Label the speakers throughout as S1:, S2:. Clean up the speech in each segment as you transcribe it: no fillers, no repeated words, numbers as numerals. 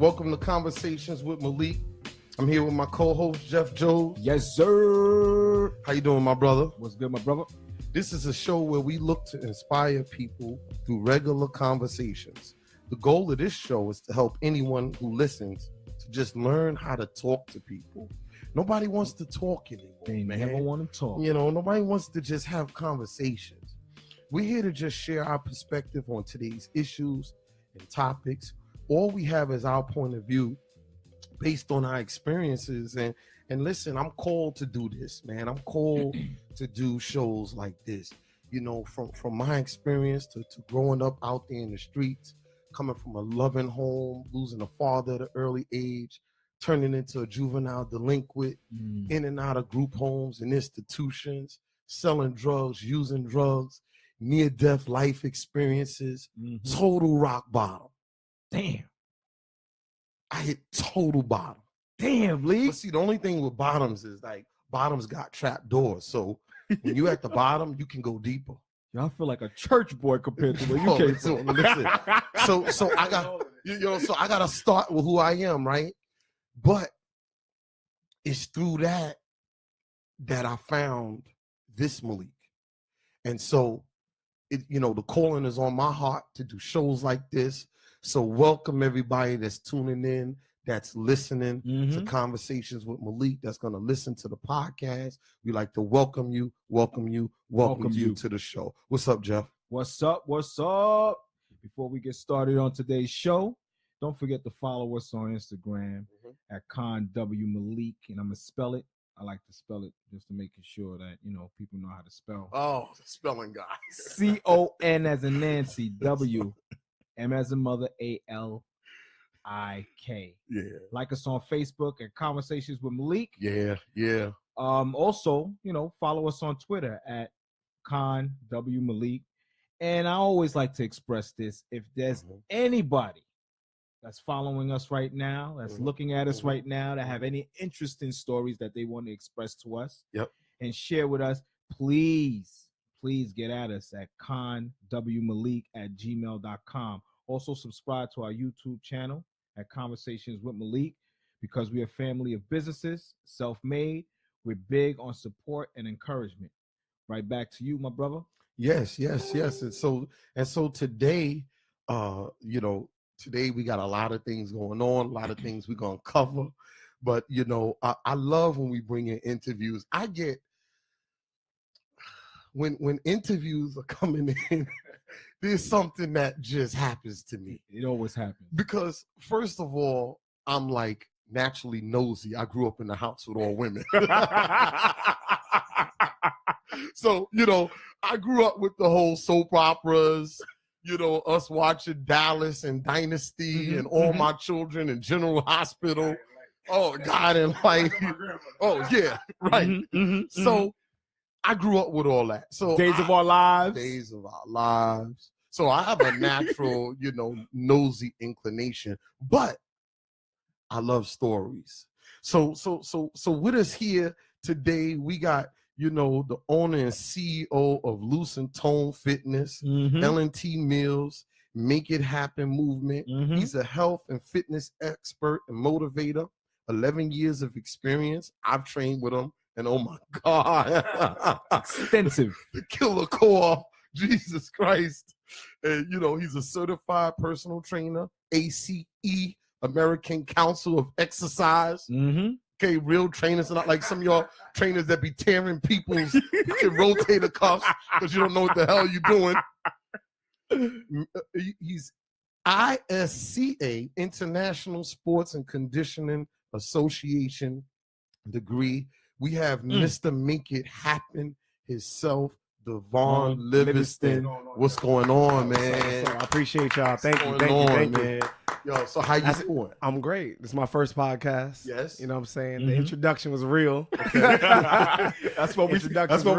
S1: Welcome to Conversations with Malik. I'm here with my co-host, Jeff Jones.
S2: Yes, sir.
S1: How you doing, my brother?
S2: What's good, my brother?
S1: This is a show where we look to inspire people through regular conversations. The goal of this show is to help anyone who listens to just learn how to talk to people. Nobody wants to talk anymore,
S2: They
S1: man.
S2: never want to talk.
S1: You know, nobody wants to just have conversations. We're here to just share our perspective on today's issues and topics. All we have is our point of view based on our experiences. And listen, I'm called to do this, man. I'm called to do shows like this. You know, from my experience to growing up out there in the streets, coming from a loving home, losing a father at an early age, turning into a juvenile delinquent, in and out of group homes and institutions, selling drugs, using drugs, near-death life experiences, total rock bottom.
S2: Damn.
S1: I hit total bottom.
S2: Damn, Lee.
S1: But see, the only thing with bottoms is like bottoms got trap doors. So when you at the bottom, you can go deeper.
S2: Y'all feel like a church boy compared to where you
S1: Oh,
S2: came
S1: listen,
S2: from.
S1: listen. So I got so I gotta start with who I am, right? But it's through that I found this Malik. And so the calling is on my heart to do shows like this. So welcome everybody that's tuning in, that's listening to Conversations with Malik, that's going to listen to the podcast. We like to welcome you to the show. What's up, Jeff?
S2: What's up? What's up? Before we get started on today's show, don't forget to follow us on Instagram at ConWMalik, and I'm going to spell it. I like to spell it just to make sure that, people know how to spell.
S1: Oh, the spelling guy.
S2: C-O-N as in Nancy, W, M as in mother, A-L-I-K.
S1: Yeah.
S2: Like us on Facebook at Conversations with Malik.
S1: Yeah.
S2: Also, follow us on Twitter at ConWMalik. And I always like to express this. If there's anybody that's following us right now, that's looking at us right now, that have any interesting stories that they want to express to us and share with us, please get at us at conwmalik@gmail.com. Also subscribe to our YouTube channel at Conversations with Malik, because we are a family of businesses, self-made. We're big on support and encouragement. Right back to you, my brother.
S1: Yes. And so today, today we got a lot of things going on, a lot of things we're going to cover. But, I love when we bring in interviews. I get, when interviews are coming in, there's something that just happens to me.
S2: It always happens.
S1: Because, first of all, I'm like naturally nosy. I grew up in the house with all women. So, I grew up with the whole soap operas, us watching Dallas and Dynasty and All My Children and General Hospital. Oh, God, and like, oh, yeah, right. So I grew up with all that. So
S2: Days of Our Lives.
S1: So I have a natural, nosy inclination, but I love stories. So with us here today, we got, the owner and CEO of Loose and Tone Fitness, L&T Mills, Make It Happen movement. He's a health and fitness expert and motivator, 11 years of experience. I've trained with him, and oh my God.
S2: Extensive.
S1: The killer core, Jesus Christ. And, he's a certified personal trainer, ACE, American Council of Exercise. Okay, real trainers, not like some of y'all trainers that be tearing people's rotator cuffs because you don't know what the hell you're doing. He's ISCA, International Sports and Conditioning Association degree. We have Mr. Make It Happen himself, Davon Livingston. What's going on, man?
S3: I appreciate y'all. Thank you, man.
S1: Yo, so how you doing?
S3: I'm great. This is my first podcast.
S1: Yes.
S3: You know what I'm saying? The introduction was real.
S1: Okay.
S2: That's what we do. That's what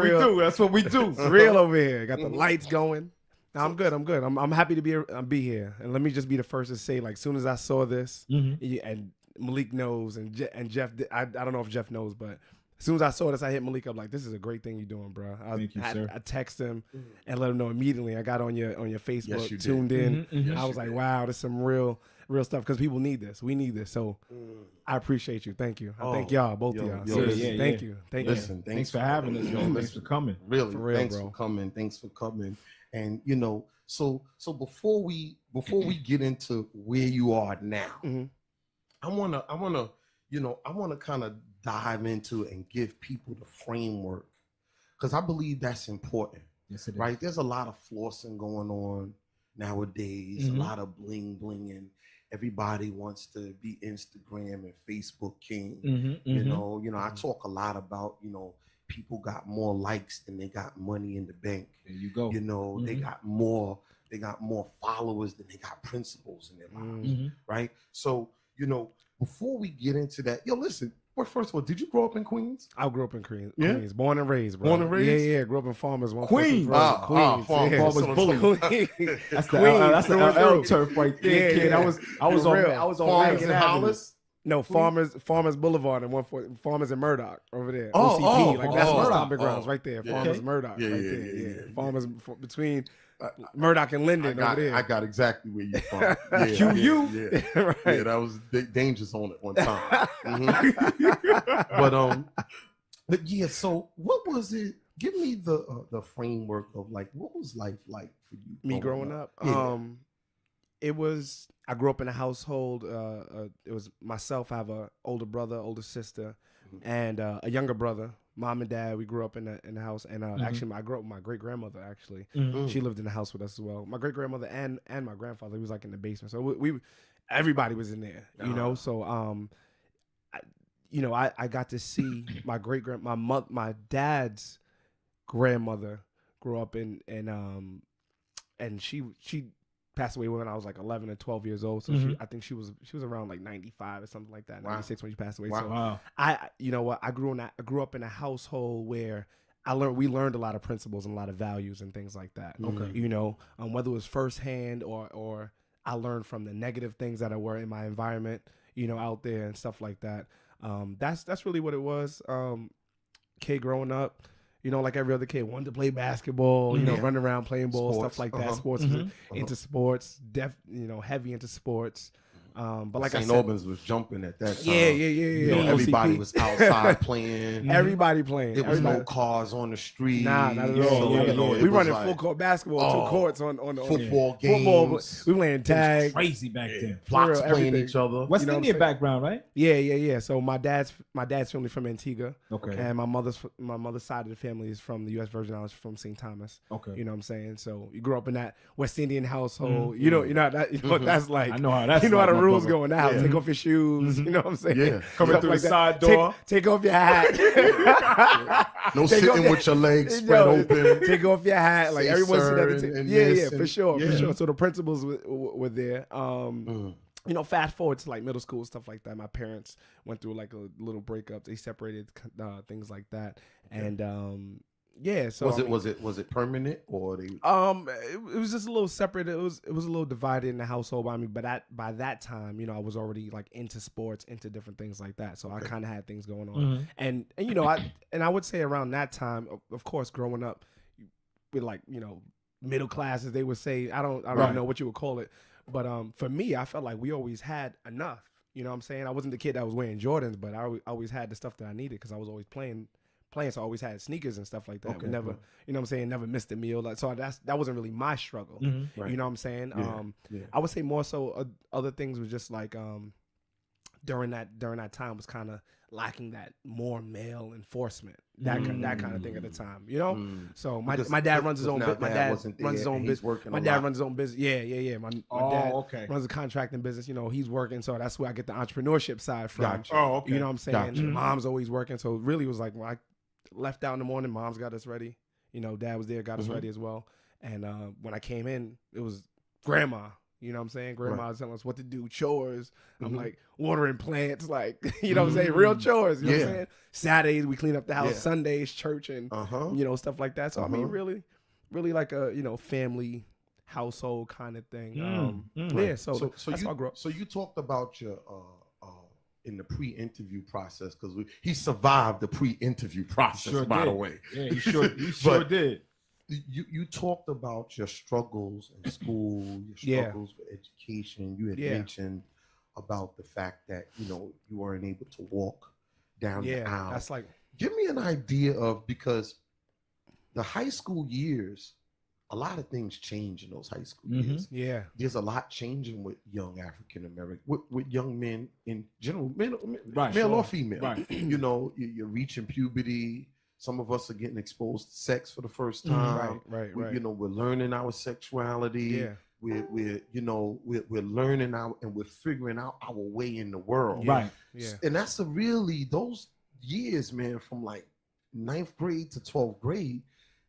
S2: we do.
S3: It's real over here. Got the lights going. No, I'm good. I'm happy to be here. And let me just be the first to say, like, as soon as I saw this, and Malik knows, and Jeff, I don't know if Jeff knows, but as soon as I saw this, I hit Malik up like, this is a great thing you're doing, bro.
S2: Thank you, sir.
S3: I text him and let him know immediately. I got on your Facebook,
S1: Yes, you
S3: tuned in.
S1: Yes,
S3: I was like, wow, this is some real. real stuff because people need this. We need this. So I appreciate you. Thank you. I thank y'all, both of y'all. Seriously. Thank you. Thank you.
S1: Listen,
S2: Thanks for having us, yo. Thanks for coming.
S1: Really,
S3: For real,
S1: thanks
S3: bro.
S1: for coming. Thanks for coming. And so before we get into where you are now, I wanna kind of dive into and give people the framework because I believe that's important.
S2: Yes, it is.
S1: Right? There's a lot of flossing going on nowadays, a lot of bling blinging. Everybody wants to be Instagram and Facebook king. I talk a lot about, people got more likes than they got money in the bank.
S2: There you go.
S1: They got more followers than they got principles in their lives. Right? So, before we get into that, listen. Well, first of all, did you grow up in Queens?
S3: I grew up in Queens.
S1: Yeah?
S3: Queens. Born and raised, bro.
S1: Born and raised?
S3: Yeah. Grew up in Farmers.
S2: Queens.
S3: Queens.
S1: Farmers Bully.
S2: That's the L turf right there, kid. I was on
S1: Farmers
S2: Wagon
S1: and
S2: Avenue.
S1: Hollis?
S3: No, Farmers Boulevard and Farmers and Murdoch over there.
S1: Oh,
S3: OCP. That's my
S2: Murdoch.
S3: stomping grounds right there.
S1: Yeah.
S3: Farmers
S2: Okay.
S3: Murdoch
S1: Yeah,
S3: right
S1: yeah,
S3: there.
S1: yeah.
S3: Farmers between Murdoch and Linden over there.
S1: I got exactly where you're from. Yeah,
S2: QU.
S1: Yeah.
S3: Right.
S1: Yeah, that was Danger Zone at one time. But yeah, so what was it? Give me the framework of like what was life like for you?
S3: Me growing up.
S1: Yeah.
S3: I grew up in a household. It was myself. I have a older brother, older sister, and a younger brother. Mom and dad. We grew up in the house, and actually, I grew up with my great grandmother. Actually, she lived in the house with us as well. My great grandmother and my grandfather. He was like in the basement, so everybody was in there. So I got to see my dad's grandmother grew up and she passed away when I was like 11 or 12 years old. So I think she was around like 95 or something like that, 96 when she passed away.
S1: Wow.
S3: So I grew up in a household where we learned a lot of principles and a lot of values and things like that.
S1: Okay.
S3: Whether it was firsthand or I learned from the negative things that were in my environment, out there and stuff like that. That's really what it was. Kid growing up, like every other kid, wanted to play basketball, run around playing ball,
S1: Sports.
S3: stuff like that. Sports, into sports, heavy into sports. But like
S1: St.
S3: I said,
S1: Albans was jumping at that time.
S3: Yeah.
S1: Everybody
S3: OCP.
S1: was outside playing.
S3: Everybody playing.
S1: There was no cars on the street.
S3: Nah, not at all.
S1: So,
S3: We
S1: it was
S3: running
S1: like
S3: full court basketball, 2 courts on
S1: football games.
S3: Football, we playing tag.
S2: Crazy back then.
S1: Blocks
S3: For real,
S1: playing
S3: everything.
S1: each other.
S2: West
S3: You know what I'm
S2: Indian
S3: saying?
S2: background, right?
S3: Yeah. So my dad's family from Antigua.
S2: Okay.
S3: And my mother's side of the family is from the U.S. Virgin Islands, from St. Thomas.
S2: Okay.
S3: You know what I'm saying? So you grew up in that West Indian household. You know what that's like.
S2: I know how that's
S3: You know how
S2: like,
S3: the
S2: my
S3: rules
S2: brother.
S3: go in the house.
S1: Yeah.
S3: Take off your shoes. You know what I'm saying?
S1: Yeah.
S2: Coming
S3: Stuff
S2: through
S3: like
S2: the
S3: that.
S2: side door.
S3: Take off your hat.
S1: No
S3: Take
S1: sitting
S3: off-
S1: with your legs spread open.
S3: Take off your hat. Like
S1: Say
S3: everyone's sitting at
S1: sir
S3: the table.
S1: and
S3: Yeah,
S1: this
S3: for
S1: and-
S3: sure.
S1: yeah.
S3: So the principals were there. Fast forward to like middle school, stuff like that. My parents went through like a little breakup. They separated, things like that. And so
S1: was it permanent or they?
S3: it was just a little separate. It was a little divided in the household. But by that time, I was already like into sports, into different things like that. So I kind of had things going on. And I would say around that time, of course, growing up with like middle classes, they would say I don't know what you would call it, but for me, I felt like we always had enough. You know what I'm saying? I wasn't the kid that was wearing Jordans, but I always had the stuff that I needed because I was always playing, so I always had sneakers and stuff like that.
S1: Okay,
S3: We never, you know what I'm saying, never missed a meal. Like, so that wasn't really my struggle.
S1: Right.
S3: You know what I'm saying?
S1: Yeah.
S3: I would say more so other things was just like during that time was kind of lacking that more male enforcement, that kind of thing at the time. So my dad runs his own business. My dad runs his own business. My dad runs his own business. Yeah. My dad runs a contracting business. He's working, so that's where I get the entrepreneurship side from.
S1: Gotcha.
S2: Oh, okay.
S3: You know what I'm saying?
S1: Gotcha.
S3: Mom's always working, so it really was like when I left out in the morning, mom's got us ready. Dad was there, got us ready as well. And when I came in, it was grandma. You know what I'm saying? Grandma was telling us what to do, chores. I'm like watering plants, like, you know what I'm saying? Real chores. You know what I'm saying? Saturdays, we clean up the house.
S1: Yeah.
S3: Sundays, church, and, stuff like that. So, I mean, really, really like a, family household kind of thing. Yeah, so that's how I grew up.
S1: So you talked about your in the pre-interview process because he survived the pre-interview process.
S2: Sure
S1: by
S2: did.
S1: the way,
S2: Yeah, he sure did.
S1: you talked about your struggles in school, your struggles with education. You had mentioned about the fact that you weren't able to walk down the aisle.
S3: That's like,
S1: give me an idea of, because the high school years, a lot of things change in those high school years.
S3: Yeah,
S1: there's a lot changing with young African American, with young men in general, male or female.
S2: Right.
S1: You're reaching puberty. Some of us are getting exposed to sex for the first time.
S3: Right.
S1: We're learning our sexuality.
S3: Yeah.
S1: We're learning and we're figuring out our way in the world.
S2: Right.
S3: Yeah.
S1: And that's those years, man, from like 9th grade to 12th grade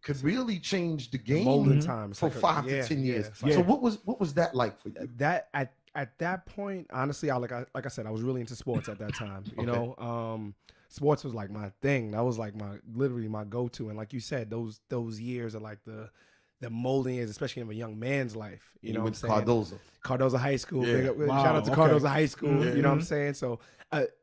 S1: could really change the game for like 5 to 10 years. So what was that like for you?
S3: That at that point, honestly, like I said, I was really into sports at that time. Sports was like my thing. That was like literally my go-to. And like you said, those years are like the molding years, especially in a young man's life. You know what I'm saying? Cardozo High School.
S1: Yeah.
S3: Shout out to Cardozo High School.
S1: Yeah.
S3: You know what I'm saying? So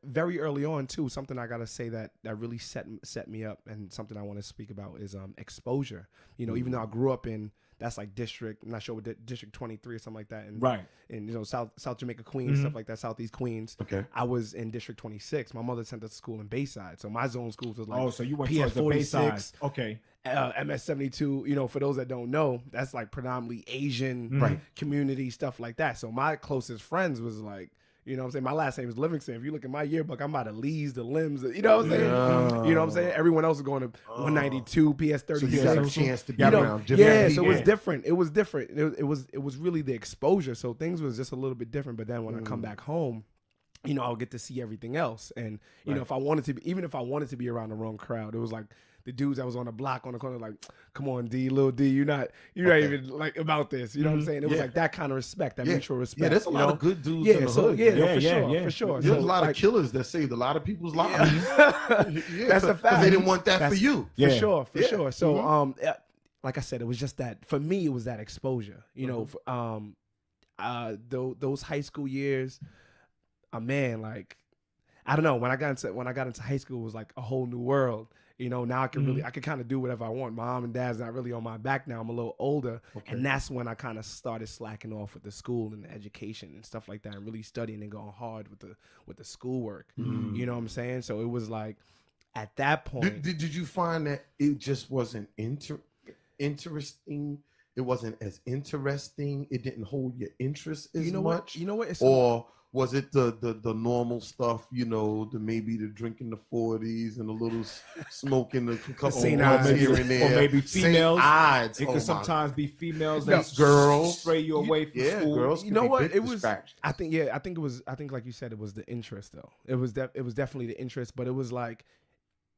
S3: very early on too, something I gotta say that really set me up, and something I want to speak about is exposure. Even though I grew up in, that's like district, I'm not sure what district 23 or something like that. And,
S2: right.
S3: And South Jamaica, Queens, stuff like that, Southeast Queens.
S1: Okay.
S3: I was in District 26. My mother sent us to school in Bayside. So my zone schools was like,
S2: so you went
S3: PS
S2: towards the Bayside.
S3: 46,
S2: Okay.
S3: MS 72. For those that don't know, that's like predominantly Asian community, stuff like that. So my closest friends was like, you know what I'm saying? My last name is Livingston. If you look at my yearbook, I'm out of Lee's, the Limbs. You know what I'm saying?
S1: Yeah.
S3: You know what I'm saying? Everyone else is going to 192, PS 36.
S1: So you got a chance to be around different
S3: so
S1: people.
S3: it was different. It was different. It was really the exposure. So things was just a little bit different. But then when I come back home, I'll get to see everything else. And if I wanted to be, even if I wanted to be around the wrong crowd, it was like the dudes that was on the block on the corner, like, come on, D, little D, you're not even like about this. You know what I'm saying? It was like that kind of respect, that mutual respect.
S1: Yeah, there's a lot of good dudes in the hood.
S3: For sure.
S1: There's a lot of killers that saved a lot of people's lives.
S3: That's a fact.
S1: Because they didn't want that for you.
S3: For sure. So, like I said, it was just that, for me, it was that exposure. Those high school years, man, like, I don't know, when I got into high school, it was like a whole new world. Now I can I can kind of do whatever I want. My mom and dad's not really on my back now. I'm a little older. Okay. And that's when I kind of started slacking off with the school and the education and stuff like that, and really studying and going hard with the schoolwork. You know what I'm saying? So it was like, at that point.
S1: Did you find that it just wasn't interesting? It wasn't as interesting? It didn't hold your interest as much?
S3: You know what?
S1: Or was it the normal stuff, maybe the drinking the 40s and a little smoking the couple here and there?
S2: Or maybe females.
S1: Odds.
S2: It could sometimes be females
S1: that girls
S2: stray you away from school.
S1: Girls.
S3: You know what? It was. I think it was. I think, like you said, it was the interest though. It was definitely the interest, but it was like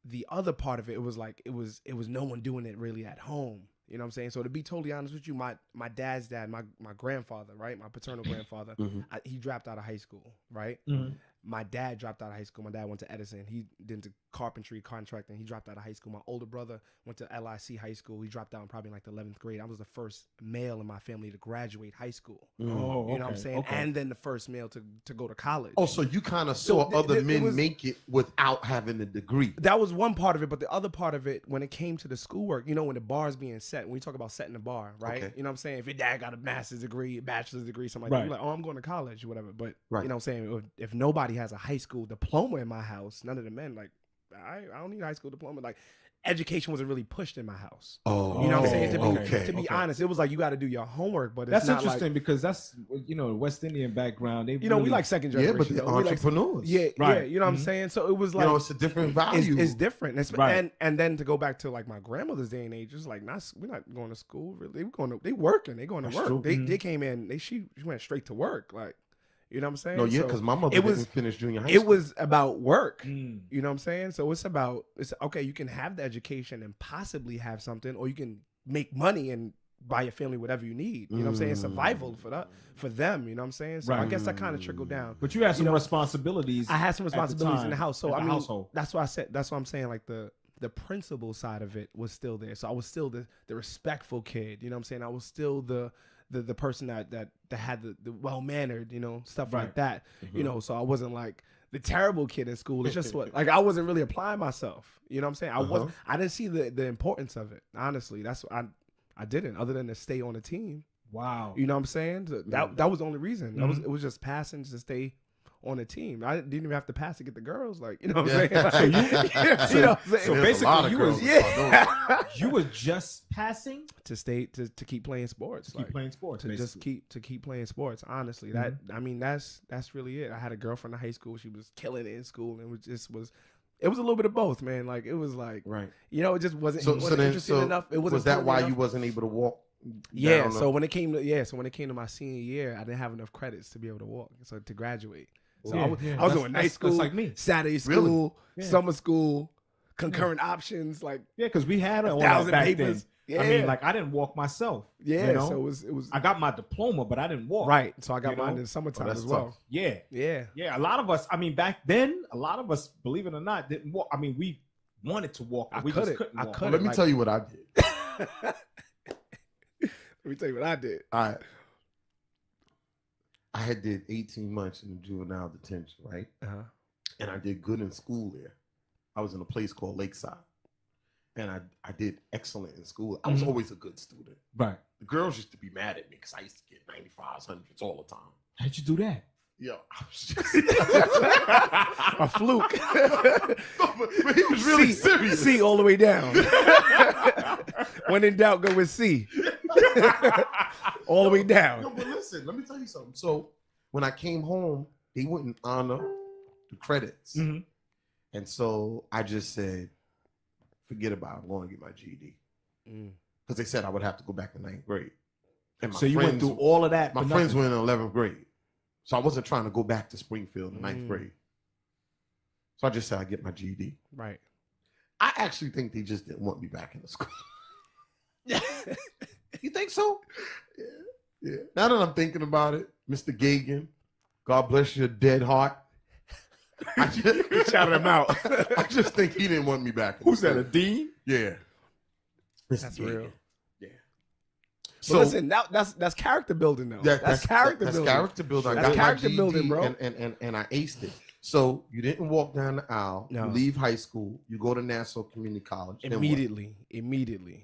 S3: the other part of it. It was like it was no one doing it really at home. You know what I'm saying? So to be totally honest with you, my dad's dad, my grandfather, right? My paternal grandfather, he dropped out of high school, right? My dad dropped out of high school. My dad went to Edison. He did into carpentry, contracting. He dropped out of high school. My older brother went to LIC high school. He dropped out in probably like the 11th grade. I was the first male in my family to graduate high school.
S2: Oh,
S3: you know what I'm saying? Okay. And then the first male to go to college.
S1: Oh, so you kind of saw other men make it without having a degree.
S3: That was one part of it. But the other part of it, when it came to the schoolwork, when the bar's being set, when we talk about setting the bar, right? Okay. You know what I'm saying? If your dad got a master's degree, bachelor's degree, something like that, you're like, oh, I'm going to college or whatever. But you know what I'm saying? If nobody has a high school diploma in my house, none of the men, like, I don't need a high school diploma. Like, education wasn't really pushed in my house.
S1: Oh,
S3: you know what I'm saying? To be honest, it was like you got to do your homework, but
S2: that's
S3: not
S2: interesting because that's West Indian background. They
S3: we like second generation.
S1: Yeah, but they're entrepreneurs.
S3: You know what I'm saying? So it was like
S1: it's a different value.
S3: It's different. And then to go back to like my grandmother's day and age, it's like we're not going to school really. They working. They going to work. True. They came in. She went straight to work. Like. You know what I'm saying?
S1: No, because my mother didn't finish junior high school.
S3: It was about work. You know what I'm saying? So it's okay, you can have the education and possibly have something, or you can make money and buy your family whatever you need. You know what I'm saying? Survival for them, you know what I'm saying? So I guess that kind of trickled down.
S2: But you had some responsibilities.
S3: I had some responsibilities in the house. So
S2: household.
S3: That's why I'm saying like the principal side of it was still there. So I was still the respectful kid. You know what I'm saying? I was still the person that had the well-mannered, stuff like that, so I wasn't like the terrible kid in school. It's just like I wasn't really applying myself. You know what I'm saying? I didn't see the importance of it. Honestly, that's what I didn't, other than to stay on the team.
S2: Wow.
S3: You know what I'm saying? So that was the only reason. It was just passing to stay on the team. I didn't even have to pass to get the girls. Like, you know what I'm saying? Like, you know what I'm saying?
S2: So basically, you was just passing
S3: to stay to keep playing sports.
S2: to keep playing sports.
S3: To
S2: basically.
S3: just keep playing sports. Honestly, that I mean that's really it. I had a girlfriend in high school. She was killing it in school, and it was a little bit of both, man. Like it was like you know, it just wasn't interesting enough. It wasn't.
S1: Was that why you wasn't able to walk?
S3: Yeah. So when it came to my senior year, I didn't have enough credits to be able to walk. So to graduate. So I was doing night school,
S2: like me.
S3: Saturday school, summer school, concurrent options, like
S2: because we had all
S3: 1,000
S2: that back
S3: papers.
S2: then. I mean, like I didn't walk myself.
S3: Yeah,
S2: you know?
S3: so it was.
S2: I got my diploma, but I didn't walk.
S3: Right, so I got mine in the summertime as well.
S1: Tough.
S2: Yeah. A lot of us. I mean, back then, a lot of us, believe it or not, didn't walk. I mean, we wanted to walk, but we just couldn't walk.
S1: Let me tell you what I did.
S3: Let me tell you what I did.
S1: I had did 18 months in juvenile detention, right? And I did good in school there. I was in a place called Lakeside. And I did excellent in school. I was always a good student.
S2: Right.
S1: The girls used to be mad at me because I used to get 95s, 100s all the time.
S2: How'd you do that?
S1: Yo, I was just
S3: a fluke.
S1: but he was really serious.
S3: C all the way down. When in doubt, go with C. All the way down.
S1: No, but listen, let me tell you something. So when I came home, they wouldn't honor the credits. And so I just said, forget about it. I'm going to get my GED. Because they said I would have to go back to 9th grade. And
S2: so you went through all of that.
S1: My friends were in 11th grade. So I wasn't trying to go back to Springfield in 9th grade. So I just said I get my GED.
S3: Right.
S1: I actually think they just didn't want me back in the school. You think so? Yeah. Now that I'm thinking about it, Mr. Gagan, God bless your dead heart. I just
S3: shouted him out.
S1: I just think he didn't want me back.
S2: Who's that, a dean?
S1: Yeah.
S3: That's real.
S1: Yeah.
S3: So listen, that's character building though. That's character building.
S1: That's character building.
S3: That's
S1: I got
S3: character
S1: my GED
S3: building, bro.
S1: And I aced it. So you didn't walk down the aisle.
S3: No.
S1: You leave high school. You go to Nassau Community College.
S3: Immediately,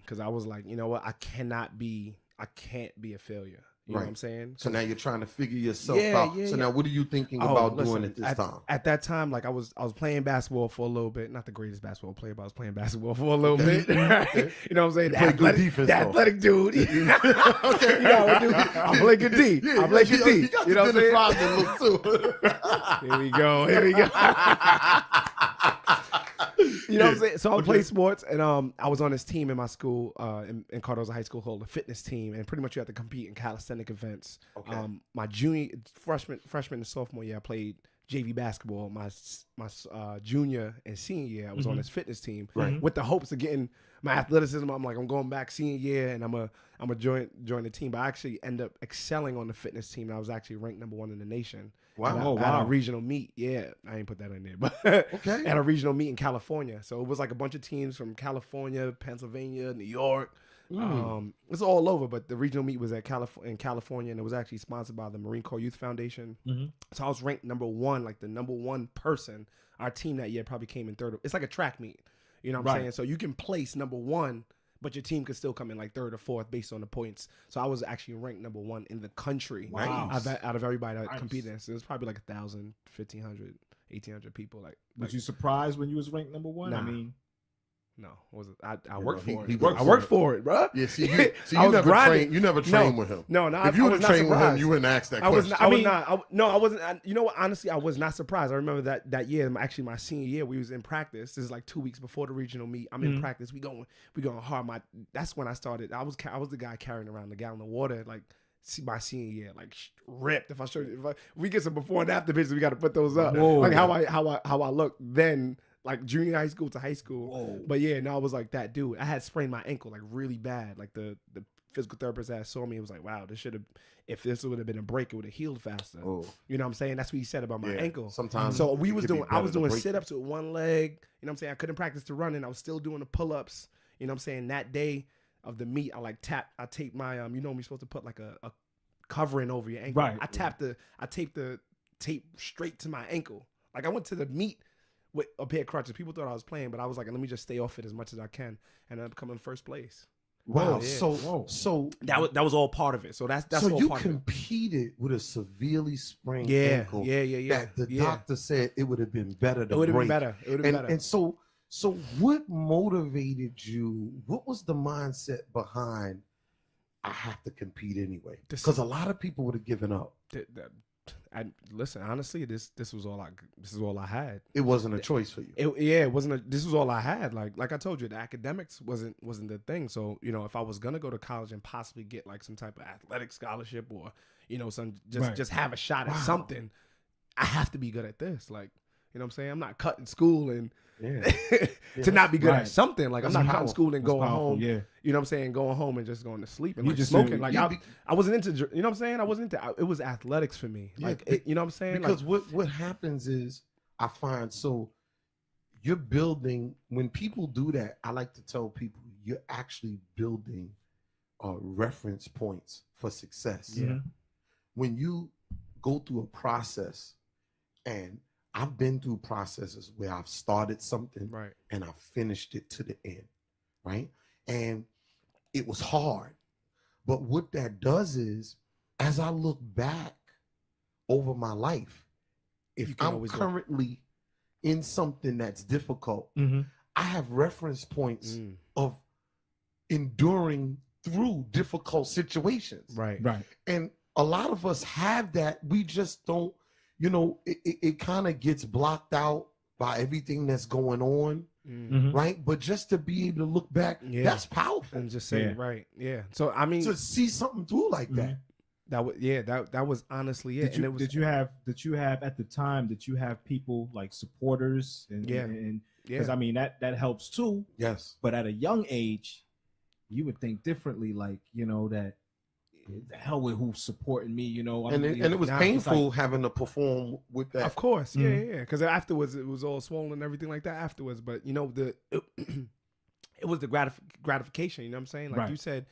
S3: because I was like, you know what? I can't be a failure. You know what I'm saying?
S1: So now you're trying to figure yourself out. So now what are you thinking about doing at this time?
S3: At that time, like I was playing basketball for a little bit. Not the greatest basketball player, but I was playing basketball for a little bit. Okay. You know what I'm saying?
S1: Play good defense,
S3: the athletic dude. Okay. You know what I play good D.
S1: Yeah,
S3: I play good D.
S1: You know what I'm saying? Look too.
S3: Here we go. You know what I'm saying? So I played sports, and I was on this team in my school, in Cardozo High School, called the fitness team, and pretty much you had to compete in calisthenic events. Okay. My freshman and sophomore year, I played JV basketball. My junior and senior year, I was on this fitness team with the hopes of getting my athleticism. I'm like, I'm going back senior year, and I'm a join the team. But I actually end up excelling on the fitness team, and I was actually ranked #1 in the nation.
S1: Wow!
S3: At a regional meet, I ain't put that in there, but
S1: okay,
S3: at a regional meet in California. So it was like a bunch of teams from California, Pennsylvania, New York. It's all over, but the regional meet was in California, and it was actually sponsored by the Marine Corps Youth Foundation. So I was ranked #1, like the #1 person. Our team that year probably came in third. It's like a track meet, you know what I'm saying? So you can place #1. But your team could still come in like third or fourth based on the points. So I was actually ranked #1 in the country.
S1: Wow.
S3: Out of everybody that competed. So it was probably like 1,000, 1,500, 1,800 people.
S2: Was you surprised when you was ranked #1?
S3: Nah.
S2: I mean,
S3: no, I worked for it.
S1: I
S3: worked for it, bro.
S1: Yeah, see, you never trained. You never trained with him.
S3: No.
S1: If you would have trained with him, you wouldn't ask that question.
S3: I wasn't. You know what? Honestly, I was not surprised. I remember that year, actually my senior year, we was in practice. This is like 2 weeks before the regional meet. I'm in practice. We going hard. That's when I started. I was the guy carrying around the gallon of water, like my senior year, like ripped. If we get some before and after pictures, we got to put those up.
S2: Whoa,
S3: like how I look then. Like junior high school to high school.
S2: Whoa.
S3: But yeah, no, I was like that dude. I had sprained my ankle like really bad. Like the physical therapist that saw me, was like, wow, if this would have been a break, it would have healed faster.
S1: Oh.
S3: You know what I'm saying? That's what he said about my ankle.
S1: Sometimes.
S3: So I was doing sit-ups with one leg. You know what I'm saying? I couldn't practice the running. I was still doing the pull-ups. You know what I'm saying? That day of the meet, I taped my you know, you're supposed to put like a covering over your ankle.
S2: Right.
S3: I taped the tape straight to my ankle. Like I went to the meet with a pair of crutches. People thought I was playing, but I was like, let me just stay off it as much as I can, and I'm coming first place.
S1: Wow.
S3: Yeah.
S1: So
S3: That was all part of it. So that's
S1: so
S3: all
S1: you
S3: part of it.
S1: competed with a severely sprained
S3: Yeah,
S1: ankle.
S3: yeah.
S1: That the doctor said it would have been better to
S3: It would have been
S1: break.
S3: better. It would have been better.
S1: And so what motivated you? What was the mindset behind I have to compete anyway? Because a lot of people would have given up.
S3: Listen, honestly, this is all I had.
S1: It wasn't a choice for you.
S3: It wasn't. This was all I had. Like I told you, the academics wasn't the thing. So if I was gonna go to college and possibly get like some type of athletic scholarship or some just have a shot at something, I have to be good at this. Like what I'm saying, I'm not cutting school and to not be good at something. Like I'm not cutting school and going home.
S2: Yeah.
S3: You know what I'm saying? Going home and just going to sleep and
S2: You
S3: like
S2: just
S3: smoking. Like I wasn't into. You know what I'm saying? I wasn't into. It was athletics for me. Like you know what I'm saying?
S1: Because what happens is I find you're building. When people do that, I like to tell people you're actually building reference points for success.
S3: Yeah.
S1: When you go through a process, and I've been through processes where I've started something and I finished it to the end, right? And it was hard. But what that does is, as I look back over my life, if I'm currently in something that's difficult, I have reference points of enduring through difficult situations.
S3: Right.
S1: And a lot of us have that. We just don't, it kind of gets blocked out by everything that's going on. Right. But just to be able to look back, that's powerful.
S3: And just say So I mean,
S1: to see something through like that.
S3: That was honestly it.
S2: Did you have at the time? Did you have people like supporters? Because I mean that helps too.
S1: Yes.
S2: But at a young age, you would think differently. Like that. The hell with who's supporting me,
S1: and it was painful having to perform with that.
S3: Of course, yeah. Because afterwards, it was all swollen and everything like that afterwards. But it was the gratification. You know what I'm saying? Like you said,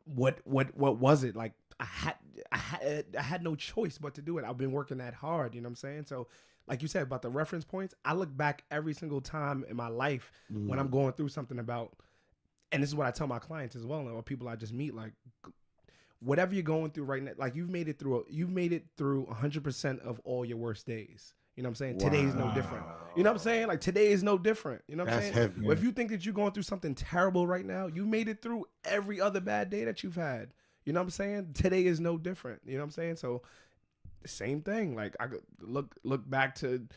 S3: what was it? Like I had no choice but to do it. I've been working that hard. You know what I'm saying? So, like you said about the reference points, I look back every single time in my life when I'm going through something about. And this is what I tell my clients as well, or people I just meet. Like, whatever you're going through right now, like you've made it through 100% of all your worst days. You know what I'm saying? Wow. Today is no different. You know what I'm saying? Like today is no different. You know what I'm saying?
S1: Heavy.
S3: Well, if you think that you're going through something terrible right now, you made it through every other bad day that you've had. You know what I'm saying? Today is no different. You know what I'm saying? So the same thing. Like I could look back to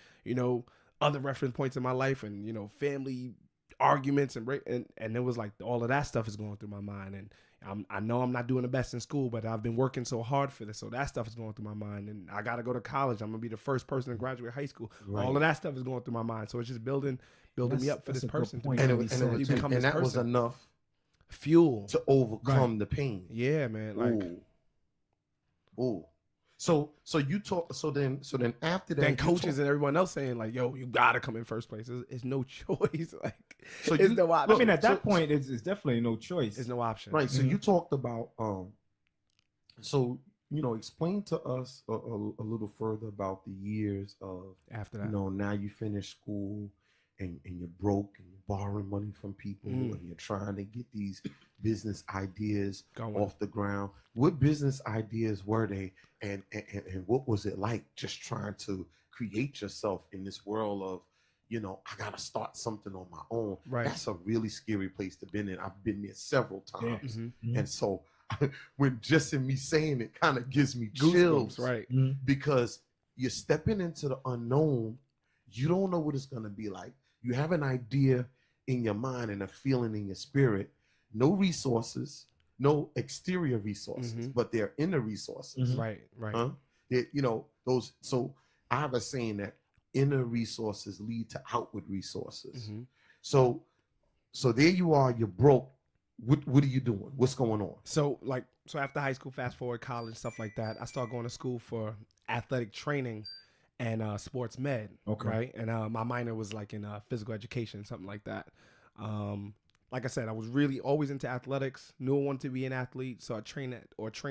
S3: other reference points in my life and family arguments and it was like all of that stuff is going through my mind, and I know I'm not doing the best in school, but I've been working so hard for this, so that stuff is going through my mind, and I got to go to college. I'm gonna be the first person to graduate high school. All of that stuff is going through my mind, so it's just building me up for this person.
S1: And that was enough
S3: fuel
S1: to overcome the pain.
S3: Yeah, man. Like,
S1: ooh. So you talk. So then after that,
S3: then coaches and everyone else saying like, "Yo, you gotta come in first place." It's no choice. Like,
S1: so
S3: it's no option.
S2: I mean, at that point, it's definitely no choice.
S3: There's no option.
S1: Right. So you talked about explain to us a little further about the years of
S3: after that.
S1: Now you finish school and you're broke and you're borrowing money from people and you're trying to get these business ideas off the ground. What business ideas were they, and what was it like just trying to create yourself in this world of I gotta start something on my own?
S3: Right.
S1: That's a really scary place to be in. I've been there several times.
S3: Mm-hmm.
S1: And so when just in me saying it kind of gives me chills,
S3: right?
S1: Because you're stepping into the unknown. You don't know what it's gonna be like. You have an idea in your mind and a feeling in your spirit. No resources, no exterior resources, but they're inner resources.
S3: Right.
S1: Huh? Those. So I have a saying that inner resources lead to outward resources. So there you are. You're broke. What are you doing? What's going on?
S3: So after high school, fast forward, college, stuff like that, I started going to school for athletic training and sports med.
S2: Okay.
S3: Right. And my minor was like in physical education, something like that. Like I said, I was really always into athletics. Knew I wanted to be an athlete, so I train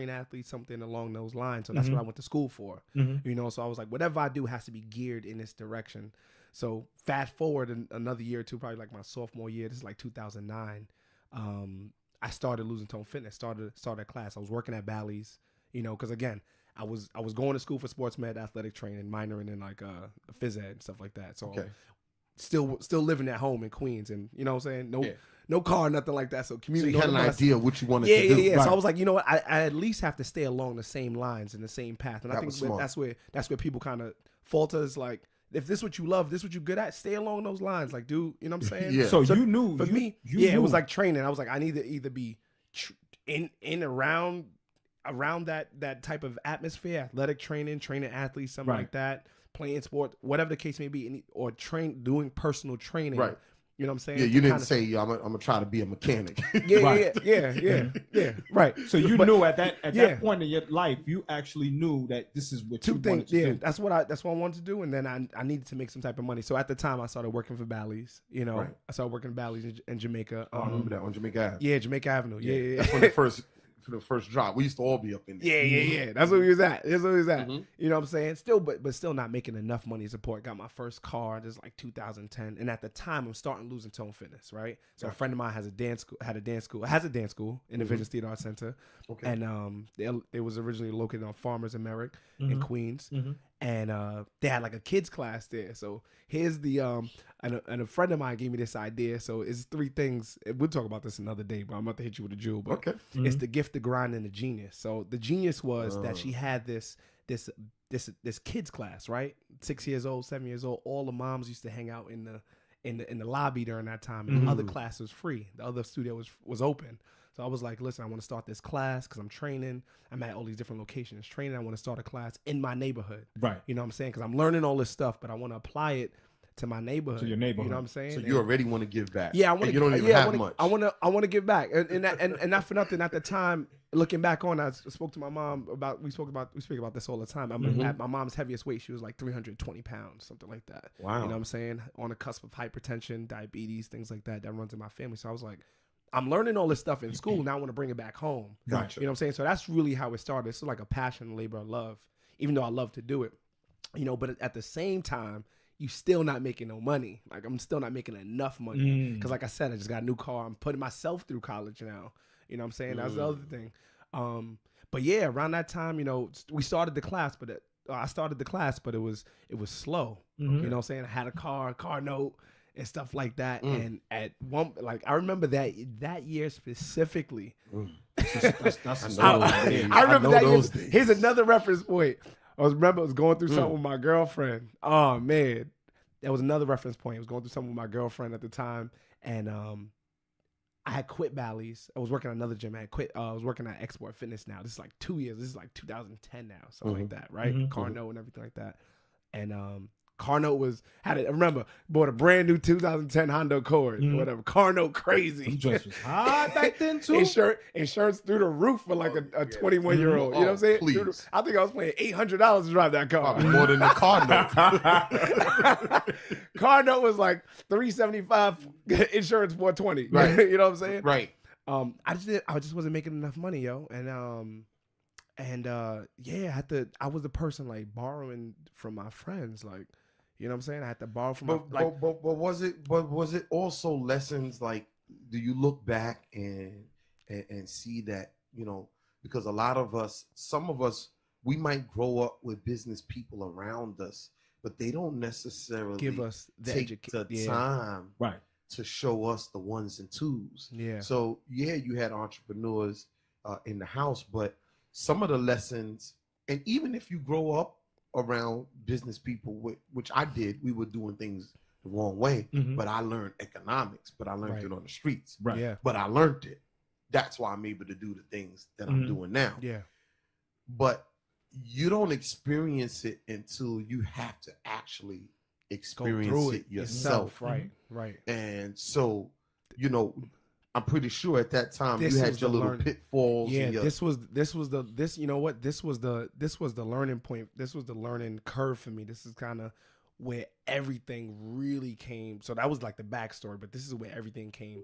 S3: athletes, something along those lines. So that's what I went to school for. So I was like, whatever I do has to be geared in this direction. So fast forward another year or two, probably like my sophomore year. This is like 2009. I started losing tone fitness. Started a class. I was working at Bally's, because again, I was going to school for sports med, athletic training, minoring in like phys ed and stuff like that. So still living at home in Queens, and you know what I'm saying, no car, nothing like that. So community.
S1: So you had an idea of what you wanted to do.
S3: Yeah.
S1: Right.
S3: So I was like, you know what, I at least have to stay along the same lines and the same path, and I think that's where people kind of falter. Is like, if this is what you love, this is what you're good at, stay along those lines. Like, dude, you know what I'm saying?
S1: Yeah.
S2: So you knew.
S3: For me, it was like training. I was like, I need to either be around that type of atmosphere, athletic training athletes, something like that, playing sport, whatever the case may be, or doing personal training. Right. You know what I'm saying?
S1: Yeah, you didn't say I'm gonna try to be a mechanic.
S3: Yeah. Right.
S2: So you knew at that point in your life, you actually knew that this is what you wanted to do.
S3: That's what I wanted to do, and then I needed to make some type of money. So at the time, I started working for Bally's. I started working at Bally's in Jamaica.
S1: I remember that on Jamaica Avenue.
S3: Yeah, Jamaica Avenue. Yeah.
S1: That's when the first drop. We used to all be up in there.
S3: Yeah. That's where we was at. Mm-hmm. You know what I'm saying? Still, but still not making enough money to support. Got my first car. This is like 2010, and at the time, I'm starting losing tone fitness. Right. So a friend of mine has a dance school in the Vision Theater Arts Center. Okay. And it was originally located on Farmers and Merrick in Queens. And they had like a kids class there. So here's the and a friend of mine gave me this idea. So it's 3 things. We'll talk about this another day, but I'm about to hit you with a jewel. But it's the gift, the grind, and the genius. So the genius was that she had this kids class, right? 6 years old, 7 years old. All the moms used to hang out in the lobby during that time, and the other class was free. The other studio was open. So I was like, listen, I want to start this class because I'm training. I'm at all these different locations training. I want to start a class in my neighborhood. Right. You know what I'm saying? Because I'm learning all this stuff, but I want to apply it to my neighborhood.
S2: To your neighborhood.
S3: You know what I'm saying?
S1: So you already want to give back.
S3: Yeah, I want to.
S1: You don't even have much.
S3: I want to give back, and not for nothing. At the time, looking back on, I spoke to my mom about. We speak about this all the time. I'm at my mom's heaviest weight. She was like 320 pounds, something like that. Wow. You know what I'm saying? On the cusp of hypertension, diabetes, things like that runs in my family. So I was like, I'm learning all this stuff in school. Now I want to bring it back home.
S1: Gotcha.
S3: You know what I'm saying? So that's really how it started. It's like a passion, labor of love, even though I love to do it. But at the same time, you still not making no money. Like, I'm still not making enough money. Because like I said, I just got a new car. I'm putting myself through college now. You know what I'm saying? That's the other thing. But yeah, around that time, we started the class, but I started the class, but it was slow. You know what I'm saying? I had a car note, and stuff like that. And at one, like, I remember that year specifically. I remember that those year. Days. Here's another reference point. I was going through something with my girlfriend. Oh man, that was another reference point. I was going through something with my girlfriend at the time, and I had quit Bally's. I was working at another gym. I had quit. I was working at Export Fitness now. This is like 2 years. This is like 2010 now, something like that, right? Car note and everything like that, and Carno bought a brand new 2010 Honda Accord, whatever. Carno crazy.
S2: Just was hot back then too.
S3: Insurance through the roof for like a 21-year-old. You know what I'm saying?
S1: Please.
S3: I think I was paying $800 to drive that car.
S1: More than the car note.
S3: Car note was like $375. Insurance $420. Right. You know what I'm saying?
S1: Right.
S3: I just wasn't making enough money, yo, I was the person like borrowing from my friends, like. You know what I'm saying? I had to borrow from
S1: but was it also lessons, like, do you look back and see that, because a lot of us, some of us, we might grow up with business people around us, but they don't necessarily
S3: give us
S1: the time to show us the ones and twos. Yeah. So you had entrepreneurs in the house, but some of the lessons, and even if you grow up around business people, which I did, we were doing things the wrong way, but I learned economics, but I learned it on the streets. Right. Yeah. But I learned it. That's why I'm able to do the things that I'm doing now. Yeah. But you don't experience it until you have to actually experience it yourself. Right. Right. And so, I'm pretty sure at that time you had your little pitfalls. Yeah, this was the learning point. This was the learning curve for me. This is kind of where everything really came. So that was like the backstory, but this is where everything came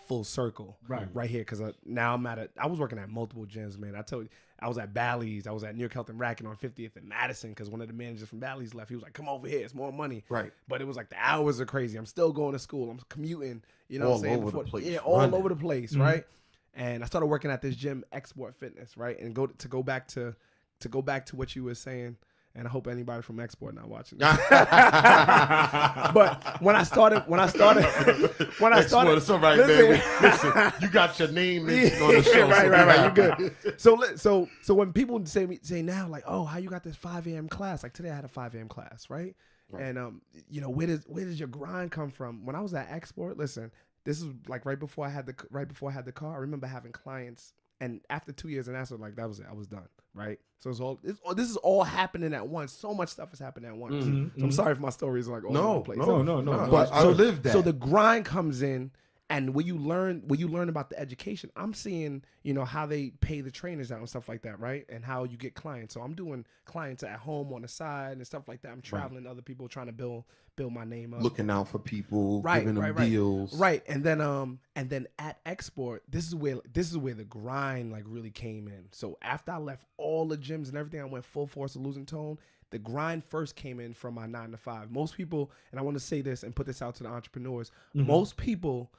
S3: full circle right here because now I was working at multiple gyms, man. I told you, I was at Bally's, I was at New York Health and Racking on 50th and Madison because one of the managers from Bally's left. He was like, "Come over here, it's more money."
S1: Right.
S3: But it was like the hours are crazy. I'm still going to school. I'm commuting. You know
S1: all
S3: what I'm saying?
S1: over the place.
S3: Yeah, all over the place, right? And I started working at this gym, Export Fitness, right? And go back to what you were saying. And I hope anybody from Export not watching this. But when I started,
S1: it's all right, man. Listen, you got your name on the show.
S3: Right. You good. So when people say now, like, oh, how you got this 5 a.m. class? Like today I had a 5 a.m. class, right? And where does your grind come from? When I was at Export, listen, this is like right before I had the car. I remember having clients, and after 2 years, and that's like that was it. I was done. Right, so this is all happening at once. So much stuff is happening at once. So I'm sorry if my story is like all over the place.
S1: No. But I lived that.
S3: So the grind comes in, and when you learn about the education, I'm seeing how they pay the trainers out and stuff like that, right? And how you get clients. So I'm doing clients at home on the side and stuff like that. I'm traveling to other people, trying to build my name up,
S1: looking out for people, giving them deals,
S3: right? And then at Export, this is where the grind like really came in. So after I left all the gyms and everything, I went full force of Losing Tone. The grind first came in from my 9 to 5. Most people, and I want to say this and put this out to the entrepreneurs, most people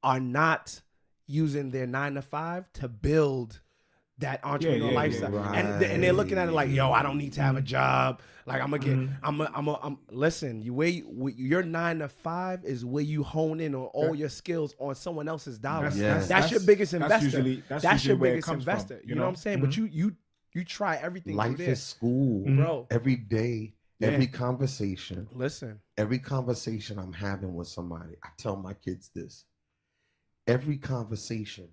S3: are not using their 9 to 5 to build that entrepreneurial lifestyle. And they're looking at it like, yo, I don't need to have a job. Like listen, your 9 to 5 is where you hone in on all your skills on someone else's dollar. That's your biggest investor. That's your biggest investor. You know what I'm saying? But you try everything.
S1: Life is school,
S3: bro.
S1: Every day, every conversation.
S3: Listen,
S1: every conversation I'm having with somebody, I tell my kids this. Every conversation,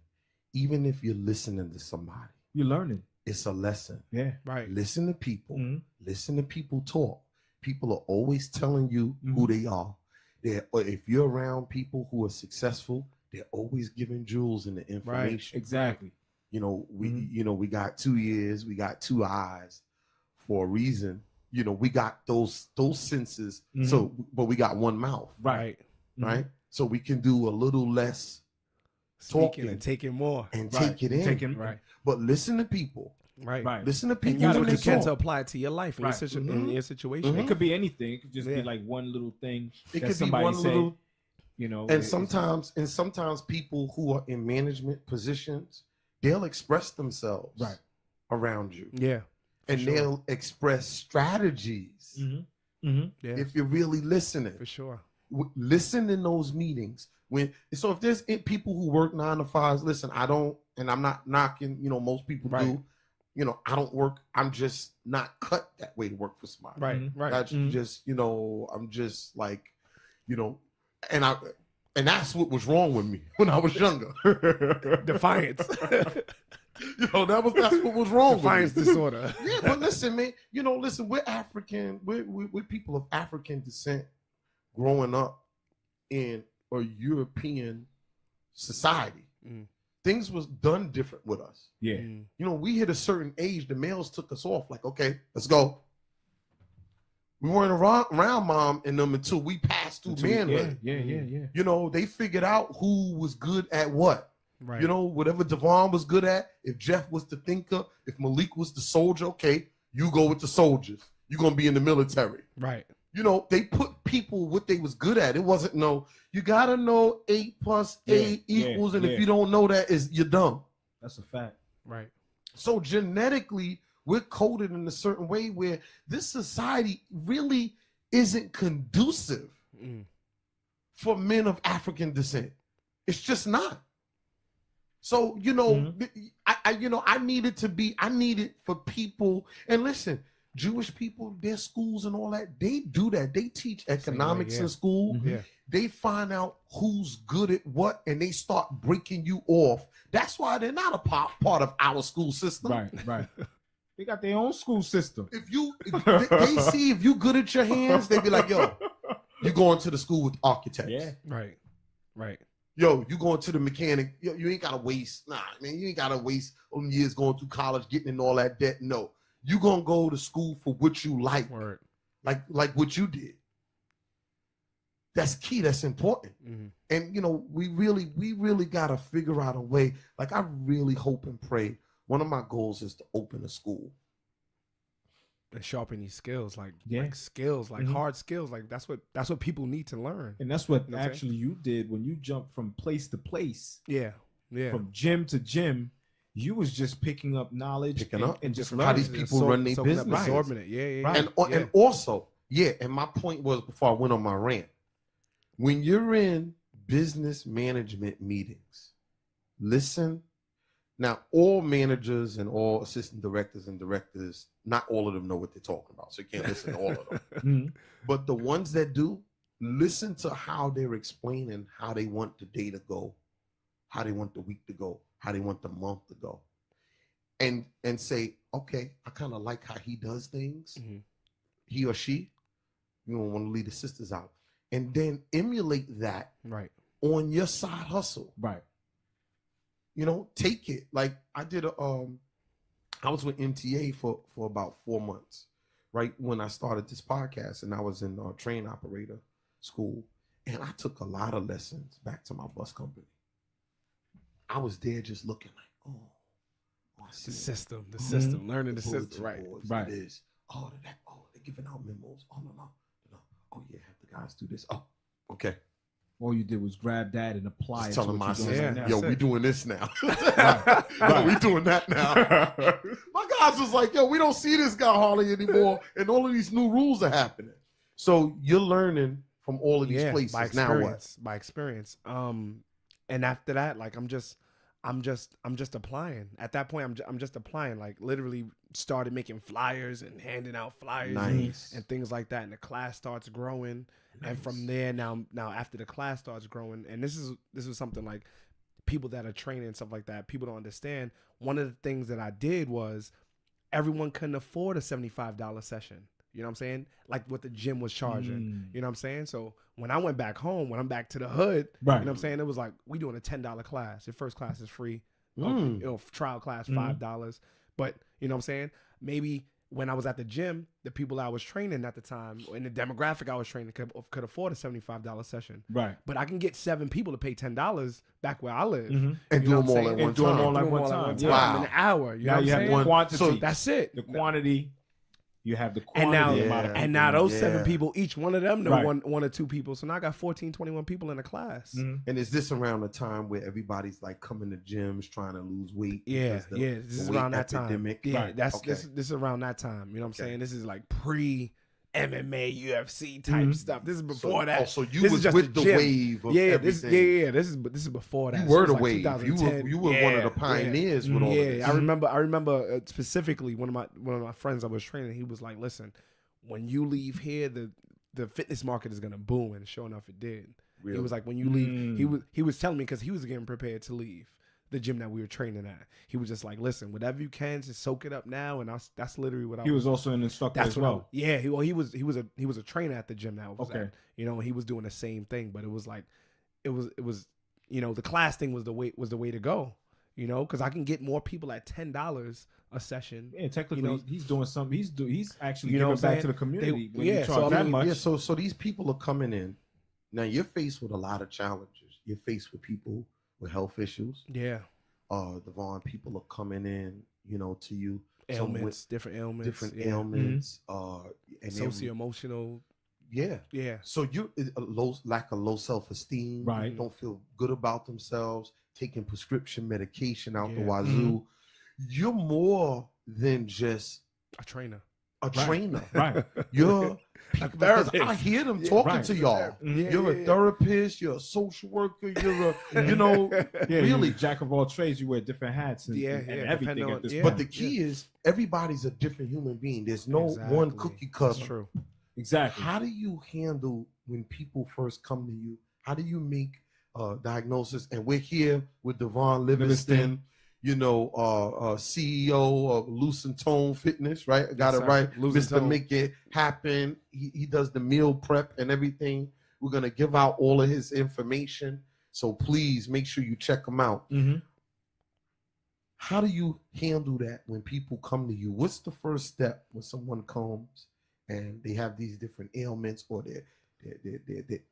S1: even if you're listening to somebody,
S2: you're learning.
S1: It's a lesson.
S2: Yeah,
S3: right.
S1: Listen to people. Listen to people talk. People are always telling you who they are. If you're around people who are successful, they're always giving jewels in the information.
S2: Right. Exactly.
S1: We got 2 ears, we got 2 eyes for a reason. We got those senses. So, but we got one mouth.
S3: Right.
S1: Right. So we can do a little less
S3: talking and taking more
S1: and take it in.
S3: Right.
S1: But listen to people.
S3: Right.
S1: Listen to people.
S3: And use what you can to apply it to your life in your situation.
S2: It could be anything. It could just be like one little thing.
S1: It could be one little. And sometimes people who are in management positions, they'll express themselves around you.
S3: Yeah.
S1: And they'll express strategies. If you're really listening.
S3: For sure.
S1: Listen in those meetings. If there's people who work 9 to 5s, listen, I don't, and I'm not knocking, most people do. I don't work. I'm just not cut that way to work for somebody.
S3: Right.
S1: That's just, I'm just like, and that's what was wrong with me when I was younger.
S3: Defiance.
S1: That's what was wrong
S3: Defiance
S1: with me.
S3: disorder.
S1: Yeah, but listen, man, we're African, we're people of African descent growing up in a European society. Things was done different with us.
S2: Yeah.
S1: We hit a certain age, the males took us off like, okay, let's go. We weren't around mom and them until we passed through manhood.
S2: Yeah.
S1: They figured out who was good at what.
S3: Right.
S1: Whatever Davon was good at, if Jeff was the thinker, if Malik was the soldier, okay, you go with the soldiers. You're going to be in the military.
S3: Right.
S1: They put people what they was good at. It wasn't you got to know 8 plus 8 equals, and if you don't know that, you're dumb.
S2: That's a fact.
S3: Right.
S1: So genetically, we're coded in a certain way where this society really isn't conducive for men of African descent. It's just not. So, I needed for people, and listen, Jewish people, their schools and all that, they do that. They teach economics in school. They find out who's good at what, and they start breaking you off. That's why they're not a part of our school system.
S2: Right. They got their own school system.
S1: If they see if you good at your hands, they be like, yo, you going to the school with architects.
S2: Yeah.
S3: Right.
S1: Yo, you going to the mechanic. Yo, you ain't got to waste. Nah, man, you ain't got to waste years going through college, getting in all that debt. No. You gonna go to school for what you like.
S3: Word.
S1: Like what you did. That's key. That's important. And we really got to figure out a way. Like, I really hope and pray. One of my goals is to open a school
S3: and sharpen these skills, like skills, like hard skills. Like that's what people need to learn.
S2: And that's what actually you did when you jumped from place to place.
S3: Yeah.
S2: From gym to gym, you was just picking up knowledge and just learning
S1: how these people run their business.
S3: Absorbing it. Yeah.
S1: Right. And also, and my point was, before I went on my rant, when you're in business management meetings, listen. Now, all managers and all assistant directors and directors, not all of them know what they're talking about, so you can't listen to all of them. But the ones that do, listen to how they're explaining how they want the day to go, how they want the week to go, how they want the month to go, and say, okay, I kind of like how he does things, he or she. You don't want to leave the sisters out. And then emulate that on your side hustle.
S2: Right.
S1: Take it. Like I did I was with MTA for about 4 months, right? When I started this podcast, and I was in train operator school, and I took a lot of lessons back to my bus company. I was there just looking like, I see
S3: the system, learning the system.
S1: Right. It is. They're giving out memos. No. Oh yeah, have the guys do this. Oh, okay.
S2: All you did was grab that and apply
S1: just
S2: it.
S1: Telling myself,
S2: right
S1: yo, we doing this now. Right. We doing that now. My guys was like, yo, we don't see this guy hardly anymore, and all of these new rules are happening. So you're learning from all of these places.
S3: By experience, by experience. And after that, like I'm just applying. At that point, I'm just applying. Like literally started making flyers and handing out flyers and things like that. And the class starts growing. Nice. And from there, now after the class starts growing, and this is something like people that are training and stuff like that, people don't understand. One of the things that I did was everyone couldn't afford a $75 session. You know what I'm saying? Like what the gym was charging. You know what I'm saying? So when I went back home, when I'm back to the hood, you know what I'm saying? It was like, we doing a $10 class. Your first class is free. Trial class, $5. But you know what I'm saying? Maybe when I was at the gym, the people I was training at the time, and the demographic I was training could afford a $75 session.
S2: Right.
S3: But I can get 7 people to pay $10 back where I live.
S1: And do them all at one time.
S3: Wow. In an hour.
S2: Now you have one quantity.
S3: So that's it.
S2: The quantity. You have the quantity.
S3: And now those 7 people, each one of them know one or 2 people. So now I got 14, 21 people in the class.
S1: And is this around the time where everybody's like coming to gyms trying to lose weight?
S3: This is around that time. Yeah, this is around that time. You know what I'm saying? This is like pre MMA, UFC type stuff. This is before that.
S1: So you was with the wave of everything.
S3: This is before that.
S1: You were the wave. You were one of the pioneers with all of this.
S3: I remember specifically one of my friends I was training. He was like, "Listen, when you leave here, the fitness market is gonna boom," and sure enough, it did. Really? He was like, "When you leave," he was telling me because he was getting prepared to leave the gym that we were training at. He was just like, listen, whatever you can, just soak it up now. And that's literally what I was.
S2: He was also an instructor as well.
S3: He was a trainer at the gym that I was at. He was doing the same thing, but it was like, it was the class thing was the way to go, because I can get more people at $10 a session.
S2: Yeah, technically, he's doing something. He's actually giving back to the community.
S1: So these people are coming in. Now you're faced with a lot of challenges. You're faced with people with health issues.
S3: Yeah.
S1: Davon, people are coming in, to you.
S3: Different ailments.
S1: Different ailments.
S3: And socio-emotional.
S1: Yeah.
S3: Yeah.
S1: So you lack of low self-esteem.
S2: Right.
S1: Don't feel good about themselves, taking prescription medication out the wazoo. You're more than just
S3: a trainer.
S1: Right. You're a therapist. I hear them talking to y'all. You're a therapist. You're a social worker. You're really
S2: jack of all trades. You wear different hats and everything at this point.
S1: But the key is everybody's a different human being. There's no one cookie cutter.
S3: That's true.
S2: Exactly.
S1: How do you handle when people first come to you? How do you make diagnosis? And we're here with Davon Livingston. CEO of Loose and Tone Fitness, right? I got it right. Mr. Make It Happen. He does the meal prep and everything. We're going to give out all of his information. So please make sure you check him out. How do you handle that when people come to you? What's the first step when someone comes and they have these different ailments or they're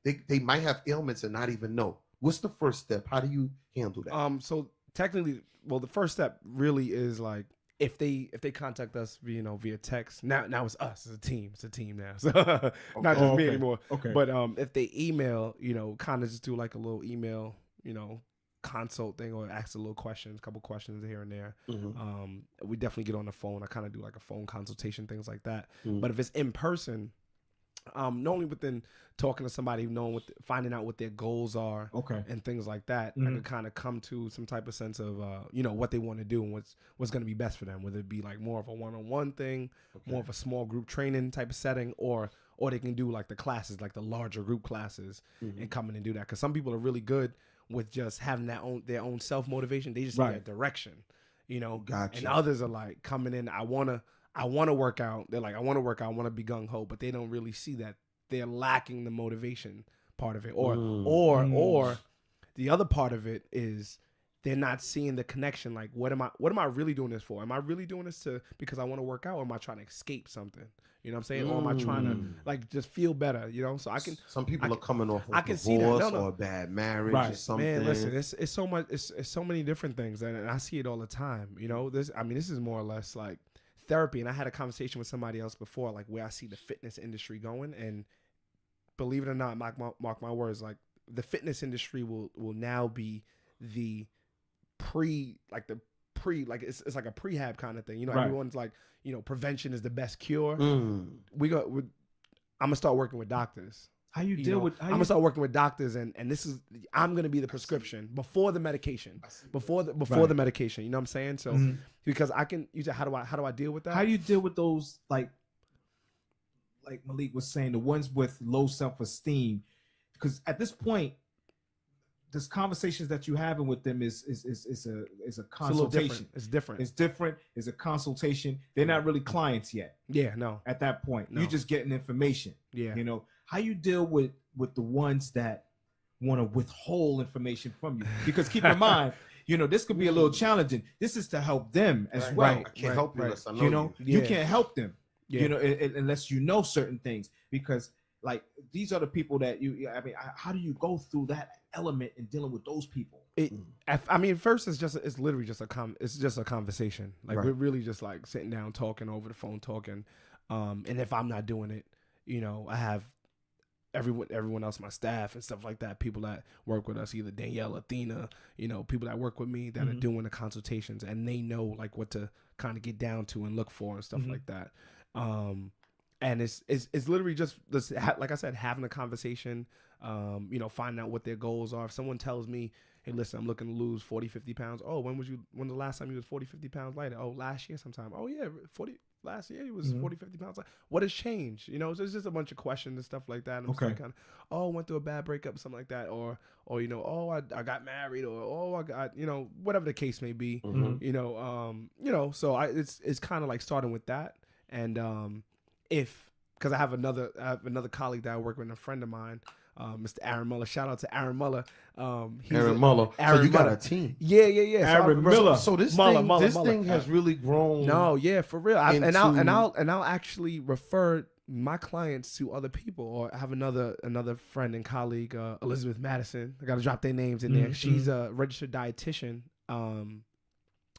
S1: they might have ailments and not even know. What's the first step? How do you handle that?
S3: So technically, well, the first step really is like if they contact us via text. Now it's us. It's a team now. So not just me anymore.
S2: Okay.
S3: But if they email, kind of just do like a little email, consult thing, or ask a couple questions here and there. We definitely get on the phone. I kind of do like a phone consultation, things like that. But if it's in person, not only within talking to somebody, finding out what their goals are, and things like that, I can kind of come to some type of sense of what they want to do and what's going to be best for them. Whether it be like more of a one-on-one thing, more of a small group training type of setting, or they can do like the classes, like the larger group classes, and come in and do that. Because some people are really good with just having their own self motivation. They just need that direction,
S1: Gotcha.
S3: And others are like coming in. I want to work out. They're like, I want to work out. I want to be gung ho, but they don't really see that they're lacking the motivation part of it, or the other part of it is they're not seeing the connection. Like, what am I really doing this for? Am I really doing this because I want to work out, or am I trying to escape something? You know what I'm saying? Or am I trying to like just feel better? So I can.
S1: Some people are coming off of
S3: I can see that.
S1: divorce
S3: No.
S1: or a bad marriage or something.
S3: Man, listen, it's so much. It's so many different things, and I see it all the time. This is more or less like therapy. And I had a conversation with somebody else before, like where I see the fitness industry going, and believe it or not, mark my words, like the fitness industry will now be the it's like a prehab kind of thing. Everyone's like, prevention is the best cure. I'm gonna start working with doctors.
S2: How you deal with?
S3: I'm gonna start working with doctors, and I'm gonna be the prescription before the medication, before the medication. You know what I'm saying? So because I can use it. How do I deal with that?
S2: How do you deal with those like Malik was saying, the ones with low self-esteem? Because at this point, this conversations that you're having with them is a consultation.
S3: It's different.
S2: It's different. It's a consultation. They're not really clients yet.
S3: Yeah, no.
S2: At that point,
S3: No.
S2: you're just getting information.
S3: Yeah.
S2: How you deal with the ones that want to withhold information from you? Because keep in mind, this could be a little challenging. This is to help them as well.
S1: I can't help you unless I know you.
S2: You can't help them. Unless you know certain things, because like these are the people that how do you go through that element in dealing with those people?
S3: First it's literally just a conversation. Like we're really just like sitting down talking over the phone, talking. And if I'm not doing it, I have everyone else, my staff and stuff like that, people that work with us, either Danielle, Athena, people that work with me that are doing the consultations, and they know like what to kind of get down to and look for and stuff like that. And it's literally just this, like I said, having a conversation, finding out what their goals are. If someone tells me, hey, listen, I'm looking to lose 40, 50 pounds. Oh, when the last time you was 40, 50 pounds lighter? Oh, last year sometime. Oh yeah, last year he was 40, 50 pounds lighter. What has changed? So it's just a bunch of questions and stuff like that. And I'm just like kind of, went through a bad breakup, something like that. Or I got married, or I got, whatever the case may be, so it's kind of like starting with that. And, because I have another colleague that I work with, a friend of mine, Mr. Aaron Muller. Shout out to Aaron Muller.
S1: Aaron Muller. So you got a team.
S3: Yeah.
S2: Aaron Miller.
S1: So this thing has really grown.
S3: No, yeah, for real. I'll actually refer my clients to other people, or I have another friend and colleague, Elizabeth Madison. I got to drop their names in there. She's a registered dietitian.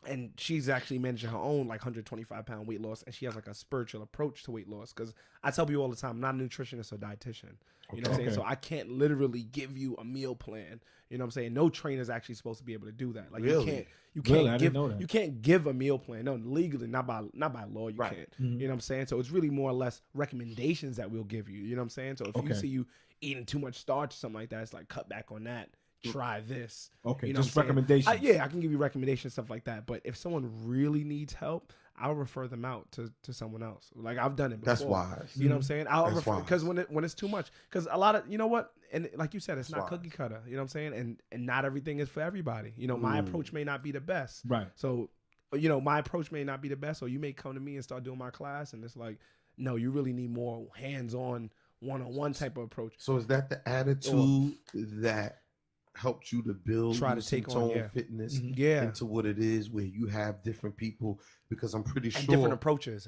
S3: And she's actually managing her own like 125-pound weight loss, and she has like a spiritual approach to weight loss. Because I tell people all the time, I'm not a nutritionist or dietitian. You know what I'm saying? So I can't literally give you a meal plan. You know what I'm saying? No trainer is actually supposed to be able to do that. Like you can't give a meal plan. No, legally, not by law, you can't. You know what I'm saying? So it's really more or less recommendations that we'll give you. You know what I'm saying? So if you see you eating too much starch or something like that, it's like cut back on that. Try this.
S2: Okay,
S3: you know,
S2: just recommendations.
S3: I can give you recommendations, stuff like that. But if someone really needs help, I'll refer them out to someone else. Like I've done it before.
S1: That's wise.
S3: You know what I'm saying? I'll refer, because when it's too much, because a lot of, you know what, and like you said, it's not cookie cutter. You know what I'm saying? And not everything is for everybody. My approach may not be the best.
S2: Right.
S3: So, my approach may not be the best. Or you may come to me and start doing my class, and it's like, no, you really need more hands-on, one-on-one type of approach.
S1: So is that the attitude that helped you to build
S3: Try to take on,
S1: Tone
S3: yeah.
S1: Fitness
S3: Yeah.
S1: into what it is, where you have different people, because I'm pretty
S3: And
S1: sure
S3: different approaches,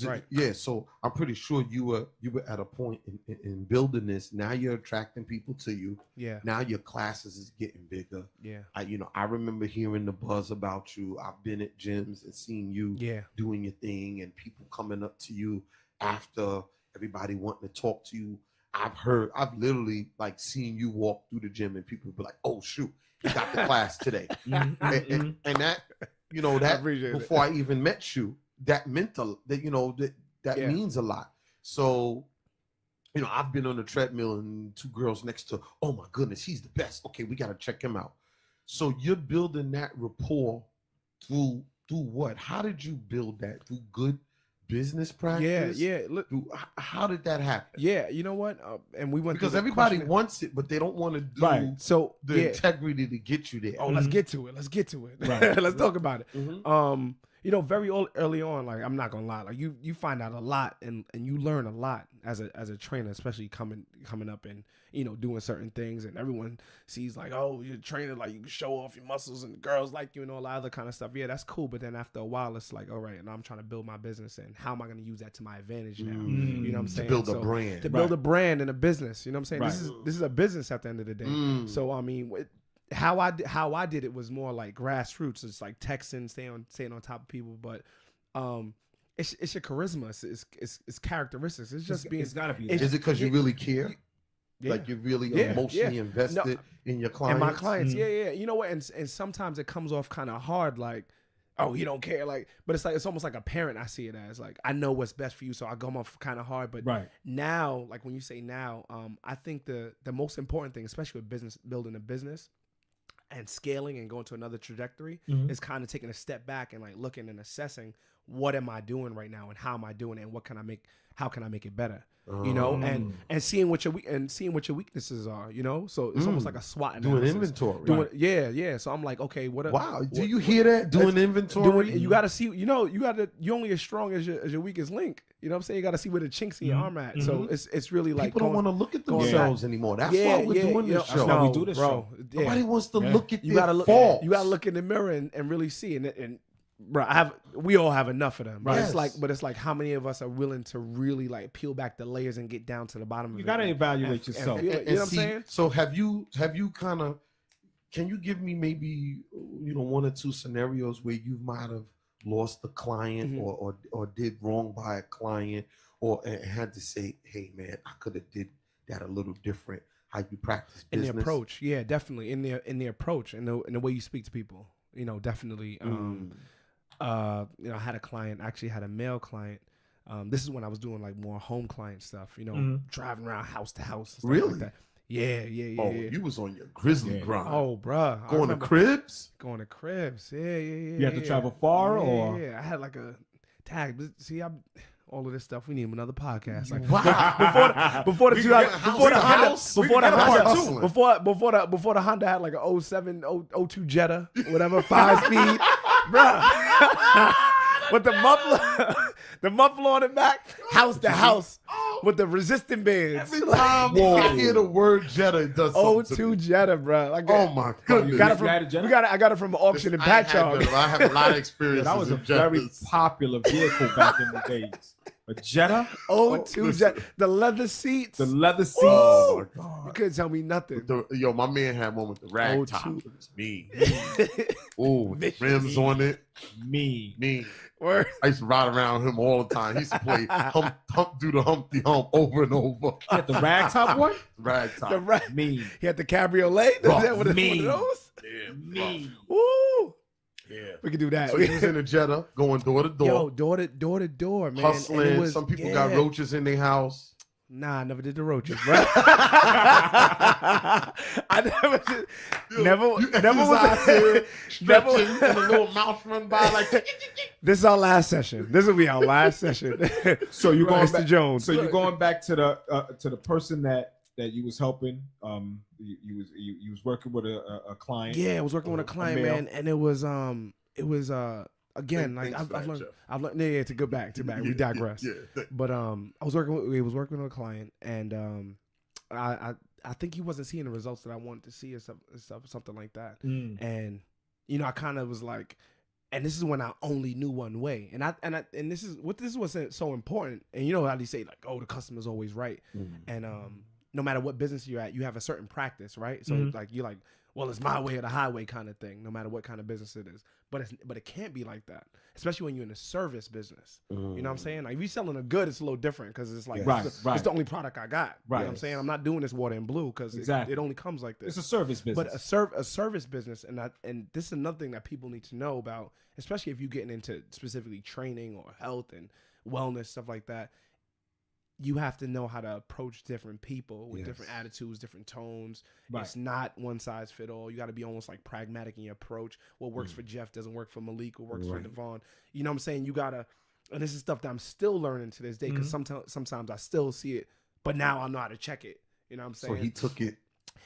S3: right?
S1: Yeah, so I'm pretty sure you were at a point in building this. Now you're attracting people to you.
S3: Yeah.
S1: Now your classes is getting bigger.
S3: Yeah.
S1: I remember hearing the buzz about you. I've been at gyms and seen you
S3: Yeah.
S1: doing your thing, and people coming up to you after, everybody wanting to talk to you. I've literally like seen you walk through the gym and people be like, "Oh shoot, he got the class today," and that, that before I even met you, that meant that means a lot. So, I've been on the treadmill and two girls next to, oh my goodness, he's the best. Okay, we got to check him out. So you're building that rapport through what? How did you build that? Through good business practice?
S3: Yeah. Look,
S1: how did that happen?
S3: Yeah, you know what? And we went
S1: because everybody wants it, but they don't want to do the integrity to get you there.
S3: Oh, let's get to it. Right. Let's talk about it. Mm-hmm. Very early on, like, I'm not gonna lie, like you find out a lot and you learn a lot as a trainer, especially coming up and doing certain things, and everyone sees like, oh, you're a trainer, like you can show off your muscles and girls like you and all that other kind of stuff. Yeah, that's cool, but then after a while, it's like, all right, and I'm trying to build my business, and how am I gonna use that to my advantage now? You know what I'm saying?
S1: To build a brand.
S3: To build a brand and a business. You know what I'm saying?
S1: Right.
S3: This is a business at the end of the day. So I mean, how I did it was more like grassroots. It's like texting, staying on top of people, but it's your charisma, it's characteristics. It's just being.
S2: It's gotta be.
S1: Is it because you really care? Yeah. Like you're really emotionally invested in your clients?
S3: And my clients, yeah. You know what? And sometimes it comes off kind of hard, like, oh, you don't care, like. But it's almost like a parent. I see it as like, I know what's best for you, so I come off kind of hard. But now, like when you say now, I think the most important thing, especially with business, building a business and scaling and going to another trajectory, is kind of taking a step back and like looking and assessing, what am I doing right now and how am I doing it and how can I make it better? And seeing what your weaknesses are, so it's almost like a SWOT analysis.
S1: Doing inventory.
S3: Yeah. So I'm like, okay,
S1: do you hear that? Doing inventory.
S3: You got to see, you're only as strong as your weakest link. You know what I'm saying? You got to see where the chinks in your arm at. So it's really like
S1: people don't want to look at themselves anymore. That's why we're doing this show.
S2: That's why we do this show.
S1: Nobody wants to look at their faults.
S3: You got to look in the mirror and really see. And bro, we all have enough of them. Right?
S1: Yes.
S3: It's like how many of us are willing to really like peel back the layers and get down to the bottom of it?
S2: You gotta evaluate yourself.
S3: You know what I'm saying?
S1: So have you kind of? Can you give me maybe one or two scenarios where you might have lost a client or did wrong by a client or had to say, hey man, I could have did that a little different. How you practice business?
S3: In the approach, yeah, definitely in the approach and the way you speak to people. Definitely. I had a client, actually had a male client. This is when I was doing like more home client stuff, driving around house to house. And stuff
S1: really?
S3: Like that. Yeah.
S1: Oh, you was on your grizzly grind.
S3: Oh, bruh.
S1: Going to cribs?
S3: Going to cribs. Yeah.
S2: You have to travel far, or?
S3: Yeah, I had like a tag. See, all of this stuff. We need another podcast. Like,
S1: wow.
S3: Before the Honda had like a 07, 02 Jetta, whatever, 5-speed, bruh. With the muffler on the back, house to house, with the resistant bands.
S1: Every time I hear the word Jetta, it does something.
S3: 02 Jetta, bro. Like,
S1: oh my goodness.
S3: I got it from an auction in Patchogue.
S1: I have a lot of experience.
S2: That was a very popular vehicle back in the days. A Jetta?
S3: 02 Jetta. The leather seats.
S1: Oh my God.
S3: You couldn't tell me nothing.
S1: My man had one with the rag top. It was me. Oh, rims on it.
S2: Me.
S3: Word.
S1: I used to ride around him all the time. He used to play do the Humpty Hump over and over.
S2: At the rag top one?
S1: Rag top.
S2: Me.
S3: He had the cabriolet.
S1: Bro,
S3: One of
S2: me.
S3: those?
S1: Yeah,
S2: Me.
S3: Woo.
S1: Yeah.
S3: We could do that.
S1: So he was in a Jetta going door to door.
S3: Yo, door to door, man.
S1: Hustling. Some people got roaches in their house.
S3: Nah, I never did the roaches, bro. I never did. Never was
S1: stretching and a little mouse run by like.
S3: This is our last session. This will be our last session.
S2: So you're going
S3: Mr.
S2: back,
S3: Jones.
S2: So you're going back to the person that you was helping. You was working with a client.
S3: Yeah, I was working with a client, man, and it was again, like I've learned. Yeah, to go back. We digress.
S1: Yeah.
S3: But I was working with a client, and I think he wasn't seeing the results that I wanted to see or something like that. And you know, I kind of was like, and this is when I only knew one way. And this is what's so important. And you know how they say like, oh, the customer's always right. And no matter what business you're at, you have a certain practice, right? So like you're like, well, it's my way or the highway kind of thing, no matter what kind of business it is. But it can't be like that, especially when you're in a service business. You know what I'm saying? Like if you're selling a good, it's a little different because it's like it's the only product I got.
S2: Right.
S3: You know what I'm saying? I'm not doing this water and blue because it only comes like this.
S2: It's a service business.
S3: But a service business, and this is another thing that people need to know about, especially if you're getting into specifically training or health and wellness, stuff like that. You have to know how to approach different people with different attitudes, different tones. Right. It's not one size fit all. You got to be almost like pragmatic in your approach. What works for Jeff doesn't work for Malik. What works for Davon. You know what I'm saying? You got to, and this is stuff that I'm still learning to this day because sometimes I still see it, but now I know how to check it. You know what I'm saying?
S1: So he took it.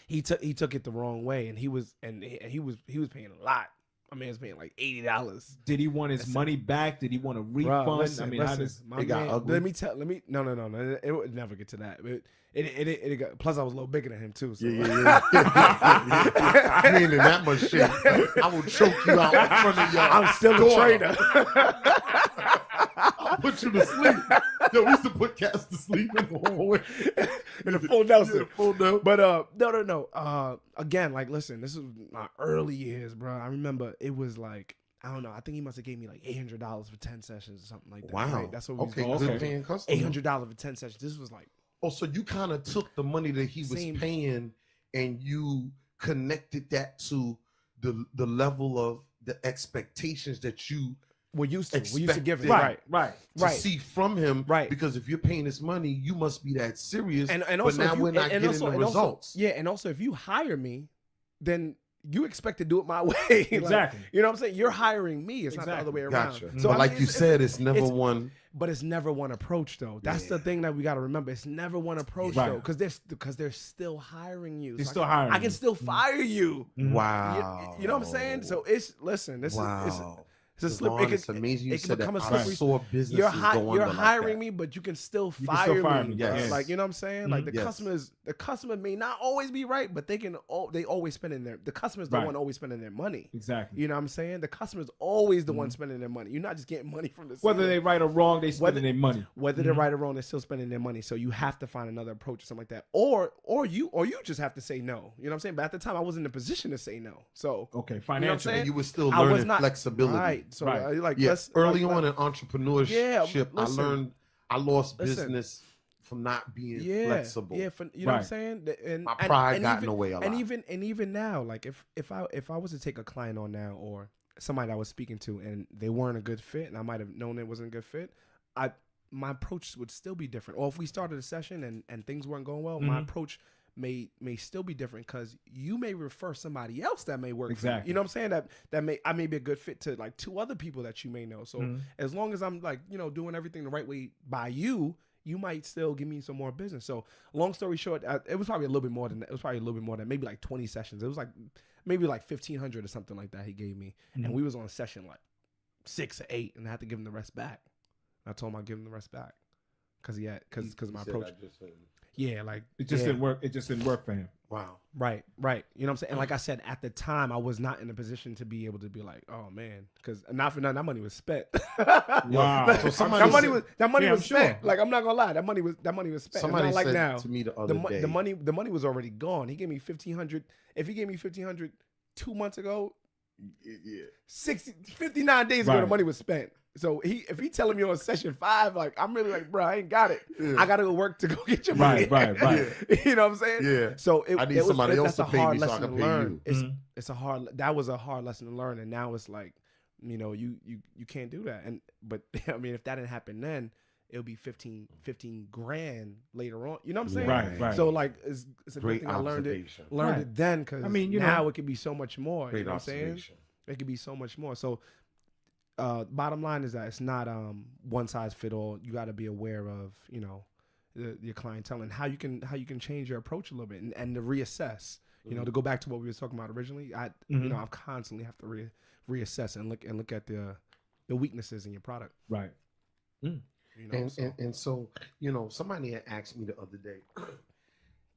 S3: He took it the wrong way, and he was paying a lot. My man's paying like $80.
S2: Did he want his money back? Did he want a refund?
S3: Bro, listen,
S2: I mean, how does
S1: it got ugly?
S3: No. It would never get to that. It got, plus, I was a little bigger than him too. So.
S1: Yeah. I mean, in that much shit, I will choke you out in front of y'all.
S3: I'm still a trainer.
S1: I'll put you to sleep. Yo, we used to put cats to sleep in the hallway.
S3: In the full Nelson.
S1: Yeah, full Nelson.
S3: But no. Again, like, listen, this is my early years, bro. I remember it was like, I don't know. I think he must have gave me like $800 for 10 sessions or something like that.
S1: Wow.
S3: Right? That's what we
S1: okay,
S3: was
S1: good paying customer.
S3: $800 for 10 sessions. This was like.
S1: Oh, so you kind of took the money that he was paying and you connected that to the level of the expectations that you
S3: We're used to give it
S2: right.
S1: to see from him,
S3: right?
S1: Because if you're paying this money, you must be that serious.
S3: And
S1: but
S3: also
S1: now we're not getting the results.
S3: And also if you hire me, then you expect to do it my way.
S2: Exactly.
S3: Like, you know what I'm saying? You're hiring me. It's not the other way around.
S1: Gotcha.
S3: So
S1: but like you said, it's never one.
S3: But it's never one approach though. That's the thing that we got to remember. It's never one approach though, because they're still hiring you.
S2: They're still hiring.
S3: I can still fire you.
S1: Wow.
S3: You know what I'm saying? So it's it's a slip.
S1: It's amazing you said that.
S3: I saw
S1: businesses
S3: you're
S1: going
S3: hiring me, but you can still fire me.
S1: Yes.
S3: Like, you know what I'm saying? Like the customer may not always be right, but they always spending the customer's the one always spending their money.
S2: Exactly.
S3: You know what I'm saying? The customer's always the one spending their money. You're not just getting money from the
S2: whether they right or wrong, they spending their money.
S3: Whether they're right or wrong, they're still spending their money. So you have to find another approach or something like that. Or you just have to say no. You know what I'm saying? But at the time I wasn't in a position to say no. So
S2: financially,
S1: you were still learning flexibility.
S3: Right. So
S1: early on in entrepreneurship,
S3: listen,
S1: I lost business from not being flexible.
S3: Yeah, you know what I'm saying? And
S1: my pride got in the way a lot.
S3: And even now, like if I was to take a client on now or somebody that I was speaking to and they weren't a good fit and I might have known it wasn't a good fit, my approach would still be different. Or if we started a session and things weren't going well, my approach may still be different because you may refer somebody else that may work.
S2: Exactly.
S3: For you. You know what I'm saying? That I may be a good fit to like 2 other people that you may know. So as long as I'm like, doing everything the right way by you, you might still give me some more business. So long story short, it was probably a little bit more than that. It was probably a little bit more than maybe like 20 sessions. It was like maybe like 1,500 or something like that he gave me. And we was on a session like 6 or 8 and I had to give him the rest back. I told him I'd give him the rest back because of my approach. Yeah, like
S2: it just didn't work. It just didn't work for him.
S1: Wow.
S3: Right. You know what I'm saying? And like I said, at the time, I was not in a position to be able to be like, oh man, because not for nothing, that money was spent.
S2: Wow.
S3: So that money was spent. Sure. Like I'm not gonna lie, that money was spent.
S1: Somebody
S3: not like
S1: said
S3: now.
S1: To me the other day,
S3: the money was already gone. He gave me $1,500. If he gave me $1,500 2 months ago, 59 days ago, the money was spent. So if he telling me on session 5, like I'm really like, bro, I ain't got it. Yeah. I gotta go work to go get your money.
S2: Right.
S3: You know what I'm saying?
S1: Yeah.
S3: So
S1: I need somebody else to pay me so I can pay you.
S3: That was a hard lesson to learn, and now it's like, you can't do that. But I mean, if that didn't happen then, it'll be 15 grand later on. You know what I'm saying?
S2: Right.
S3: So like, it's a
S1: great
S3: good thing I learned it then because
S2: I mean,
S3: now it could be so much more.
S1: Great
S3: you know what I'm saying? It could be so much more. So. Bottom line is that it's not one size fit all. You got to be aware of your clientele and how you can change your approach a little bit and to reassess. To go back to what we were talking about originally. I constantly have to reassess and look at the weaknesses in your product.
S2: Right.
S1: So somebody had asked me the other day,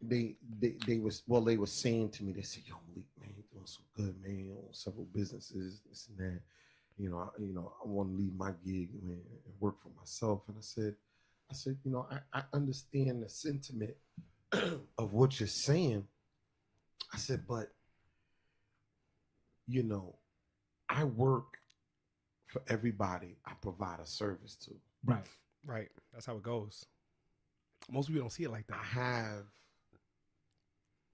S1: they were saying to me, they said, "Yo, Malik, man, you're doing so good, man. You own several businesses, this and that. I want to leave my gig, man, and work for myself." And I said, I understand the sentiment of what you're saying. I said, but I work for everybody I provide a service to.
S3: Right. That's how it goes. Most people don't see it like that.
S1: I have,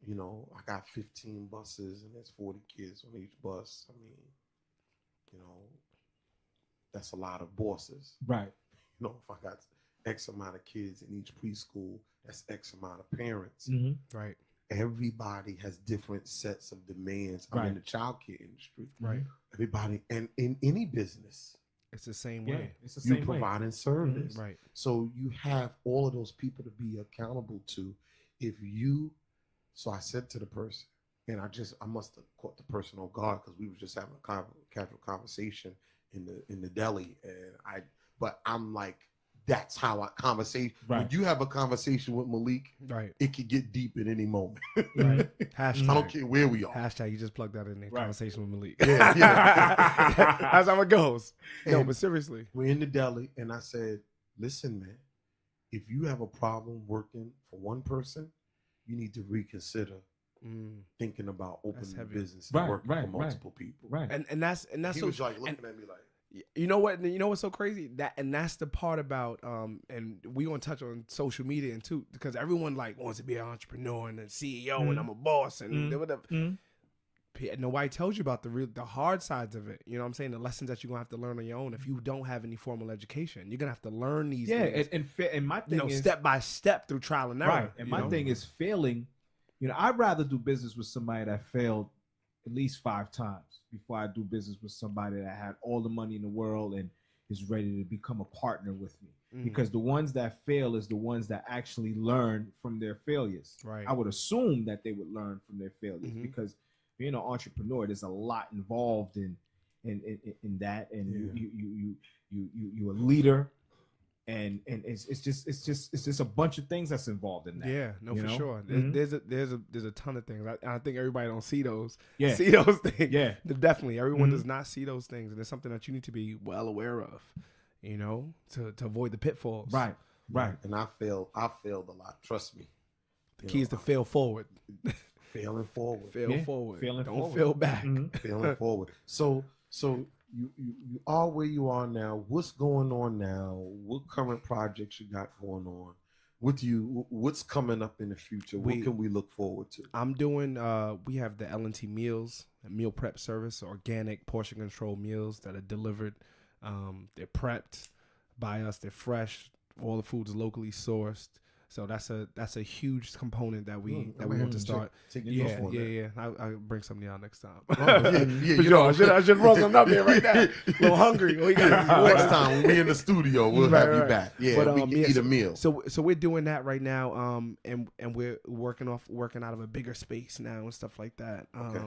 S1: I got 15 buses and there's 40 kids on each bus. I mean, that's a lot of bosses.
S2: Right.
S1: If I got X amount of kids in each preschool, that's X amount of parents.
S2: Mm-hmm.
S3: Right.
S1: Everybody has different sets of demands.
S2: Right.
S1: I'm in the childcare industry.
S3: Right.
S1: Everybody, and in any business,
S3: it's the same way.
S2: It's the
S1: you
S2: same
S1: providing service.
S3: Mm-hmm. Right.
S1: So you have all of those people to be accountable to. So I said to the person, and I must have caught the person on guard because we were just having a casual conversation in the deli, but I'm like, that's how I conversate.
S2: Right.
S1: When you have a conversation with Malik,
S3: right,
S1: it could get deep at any moment.
S3: Right. Hashtag.
S1: I don't care where we are.
S3: Hashtag. You just plugged that in there.
S2: Right.
S3: Conversation with Malik.
S1: Yeah.
S3: That's how it goes. No,
S1: And
S3: but seriously,
S1: we're in the deli, and I said, "Listen, man, if you have a problem working for one person, you need to reconsider thinking about opening a business and working for multiple people."
S2: Right.
S3: And that's
S1: He
S3: so,
S1: was like looking at me like,
S3: you know what's so crazy, that's the part about and we gonna touch on social media and too, because everyone like wants to be an entrepreneur and a CEO and I'm a boss and whatever. Nobody tells you about the hard sides of it. You know what I'm saying? The lessons that you're gonna have to learn on your own if you don't have any formal education. You're gonna have to learn these things.
S2: And my thing is
S3: step by step through trial and error.
S2: Right. And my thing is failing. I'd rather do business with somebody that failed at least 5 times before I do business with somebody that had all the money in the world and is ready to become a partner with me. Because the ones that fail is the ones that actually learn from their failures.
S3: Right.
S2: I would assume that they would learn from their failures because being an entrepreneur, there's a lot involved in that, and you're a leader. And it's just a bunch of things that's involved in that.
S3: Yeah, no, for sure. There's a ton of things. I think everybody don't see those.
S2: Yeah.
S3: See those things.
S2: Yeah.
S3: Definitely. Everyone does not see those things, and it's something that you need to be well aware of, to avoid the pitfalls.
S2: Right. Right.
S1: And I failed a lot. Trust me.
S3: The key is to fail forward.
S1: Failing forward.
S3: Fail forward.
S2: Failing
S3: Don't
S2: forward.
S3: fail back.
S1: Failing forward. So you are where you are now. What's going on now? What current projects you got going on? What's coming up in the future? What can we look forward to?
S3: I'm doing we have the L&T meals, a meal prep service, organic portion control meals that are delivered. They're prepped by us, they're fresh, all the food is locally sourced. So that's a huge component that we want to start. Yeah. I'll bring something out next time. I should run something up here right now. A little hungry.
S1: Next time when we in the studio, we'll have you back. Yeah, but, we can eat a meal.
S3: So we're doing that right now. And we're working out of a bigger space now and stuff like that.
S1: Okay.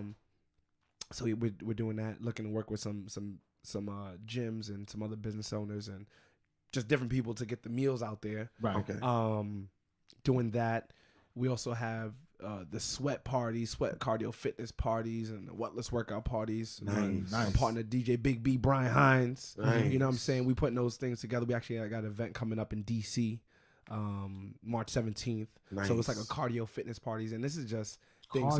S3: So we're doing that, looking to work with some gyms and some other business owners and just different people to get the meals out there.
S2: Right.
S1: Okay.
S3: Doing that. We also have the sweat cardio fitness parties and the wetness workout parties.
S1: Nice.
S3: My partner DJ Big B, Brian Hines.
S1: Nice.
S3: You know what I'm saying? We putting those things together. We actually got an event coming up in DC, March 17th.
S1: Nice.
S3: So it's like a cardio fitness parties, and this is just things.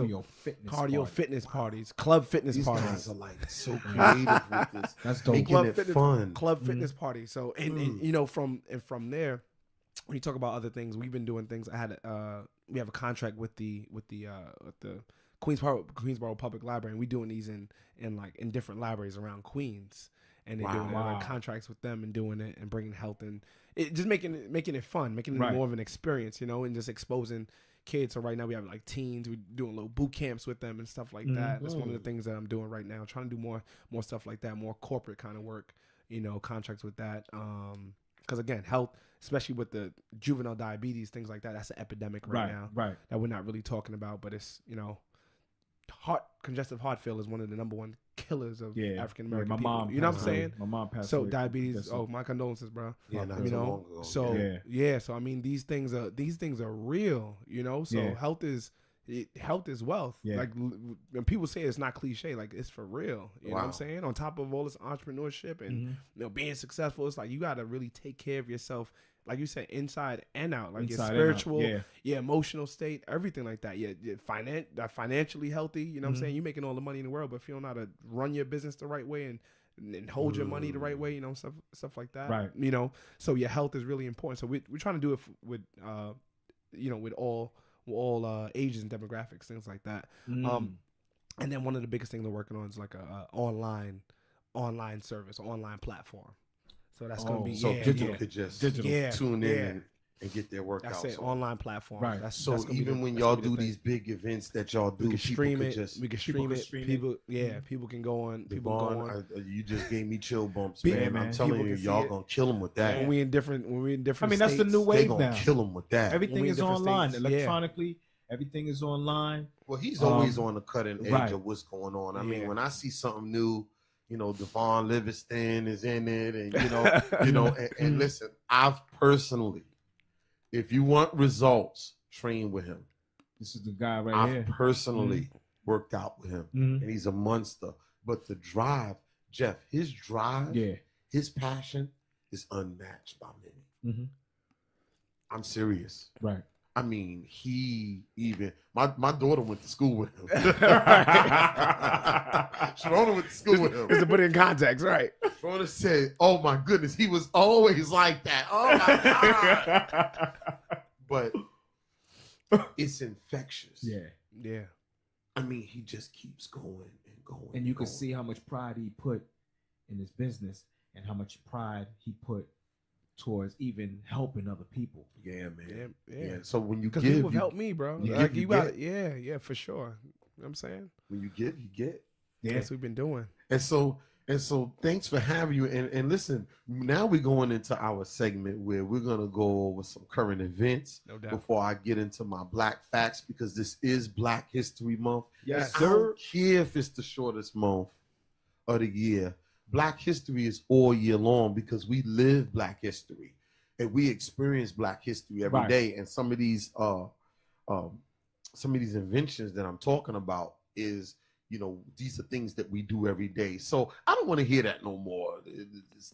S2: Cardio
S3: fitness parties, club fitness
S1: These
S3: parties.
S1: guys are like so creative with this.
S2: That's dope.
S1: Making it fun.
S3: Club fitness party. So and from there, when you talk about other things, we've been doing things. We have a contract with the Queensboro Public Library, and we doing these in different libraries around Queens, and they're doing contracts with them and doing it and bringing health and it just making it fun, making it more of an experience, and just exposing kids. So right now we have like teens, we're doing little boot camps with them and stuff like that. That's one of the things that I'm doing right now, trying to do more stuff like that, more corporate kind of work, contracts with that. Because again, health, especially with the juvenile diabetes, things like that, that's an epidemic right now that we're not really talking about. But it's, congestive heart failure is one of the number one killers of
S2: Yeah.
S3: African American
S2: my
S3: people.
S2: mom.
S3: You know what I'm
S2: passed away.
S3: saying?
S2: My mom passed
S3: So
S2: away.
S3: diabetes.
S2: That's
S3: Oh, my condolences, bro.
S1: Yeah, not
S3: You
S1: so
S3: know.
S1: long ago.
S3: So
S2: Yeah.
S3: yeah. So I mean, these things are real. You know. So
S2: Yeah.
S3: health is wealth.
S2: Yeah.
S3: Like when people say it's not cliche, like it's for real. You know what I'm
S1: Wow.
S3: saying? On top of all this entrepreneurship and being successful, it's like you got to really take care of yourself. Like you said, inside and out, like
S2: Inside
S3: your
S2: and out,
S3: spiritual, your emotional state, everything like that. Yeah, financially healthy. You know what I'm saying? You're making all the money in the world, but if you don't know how to run your business the right way and hold your money the right way, you know, stuff like that.
S2: Right.
S3: You know, so your health is really important. So we're trying to do it with with all ages and demographics, things like that. And then one of the biggest things we're working on is like a online service, online platform. So that's going to be
S1: so people could just tune in and get their workouts.
S3: That's it, online platform.
S2: Right.
S1: So even when y'all do these big events that y'all do,
S3: we can stream it. We can stream it. People,
S2: it.
S3: people can go on.
S1: Devon, you just gave me chill bumps,
S3: Yeah,
S1: man. I'm telling you, y'all gonna kill them with that.
S3: When we in different,
S2: I mean, that's the new
S1: They
S2: wave
S1: gonna
S2: now.
S1: kill them with that.
S2: Everything
S3: we in
S2: is
S3: different
S2: online,
S3: states,
S2: electronically. Everything is online.
S1: Well, he's always on the cutting edge
S2: right.
S1: of what's going on. I
S3: Yeah.
S1: mean, when I see something new, you know, Davon Livingston is in it, and and listen, I've personally, if you want results, train with him.
S2: This is the guy right
S1: I've
S2: here.
S1: personally worked out with him, and he's a monster. But the drive, Jeff, his drive, his passion is unmatched by many. I'm serious.
S2: Right.
S1: I mean, he even my daughter went to school with him. Sharona went to school with him.
S3: Just to put it in context, right?
S1: Sharona said, "Oh my goodness, he was always like that." Oh my god! But it's infectious.
S3: Yeah.
S1: I mean, he just keeps going and going.
S2: And you can see how much pride he put in his business and how much pride he put towards even helping other people.
S1: Yeah, man.
S3: Yeah.
S1: So when you give,
S3: people have helped me, bro.
S1: you
S3: Like
S1: give,
S3: you
S1: you
S3: got,
S1: get.
S3: yeah, for sure. You know what I'm saying?
S1: When you give, you get.
S2: Yeah.
S3: That's what we've been doing.
S1: And so thanks for having you. And listen, now we're going into our segment where we're gonna go over some current events
S3: No doubt.
S1: before I get into my Black facts, because this is Black History Month.
S3: Yes,
S1: I don't care if it's the shortest month of the year. Black history is all year long because we live Black history and we experience Black history every day. And some of these inventions that I'm talking about is, you know, these are things that we do every day. So I don't want to hear that no more.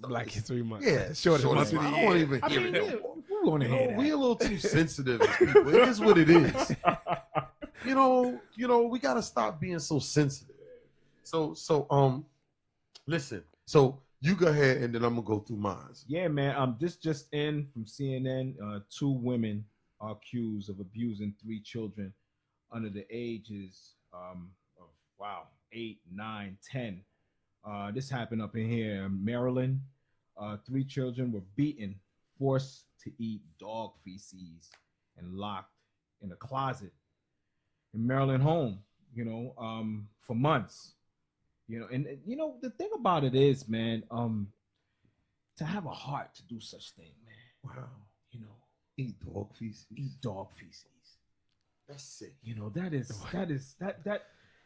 S3: Black History Month.
S1: Yeah,
S3: shortest month of the
S1: I don't
S3: year.
S1: want to even
S2: I
S1: hear
S2: mean,
S1: it no more.
S2: we want to hear that.
S1: We're a little too sensitive as people. It is what it is. You know, we gotta stop being so sensitive. So listen. So you go ahead and then I'm gonna go through mine.
S2: Yeah, man. This just in from CNN. 2 women are accused of abusing 3 children under the ages of 8, 9, 10. This happened up in here in Maryland. 3 children were beaten, forced to eat dog feces, and locked in a closet in Maryland home. For months. And the thing about it is, man, to have a heart to do such thing, man.
S1: Wow.
S2: Eat
S1: dog feces.
S2: Eat dog feces.
S1: That's sick.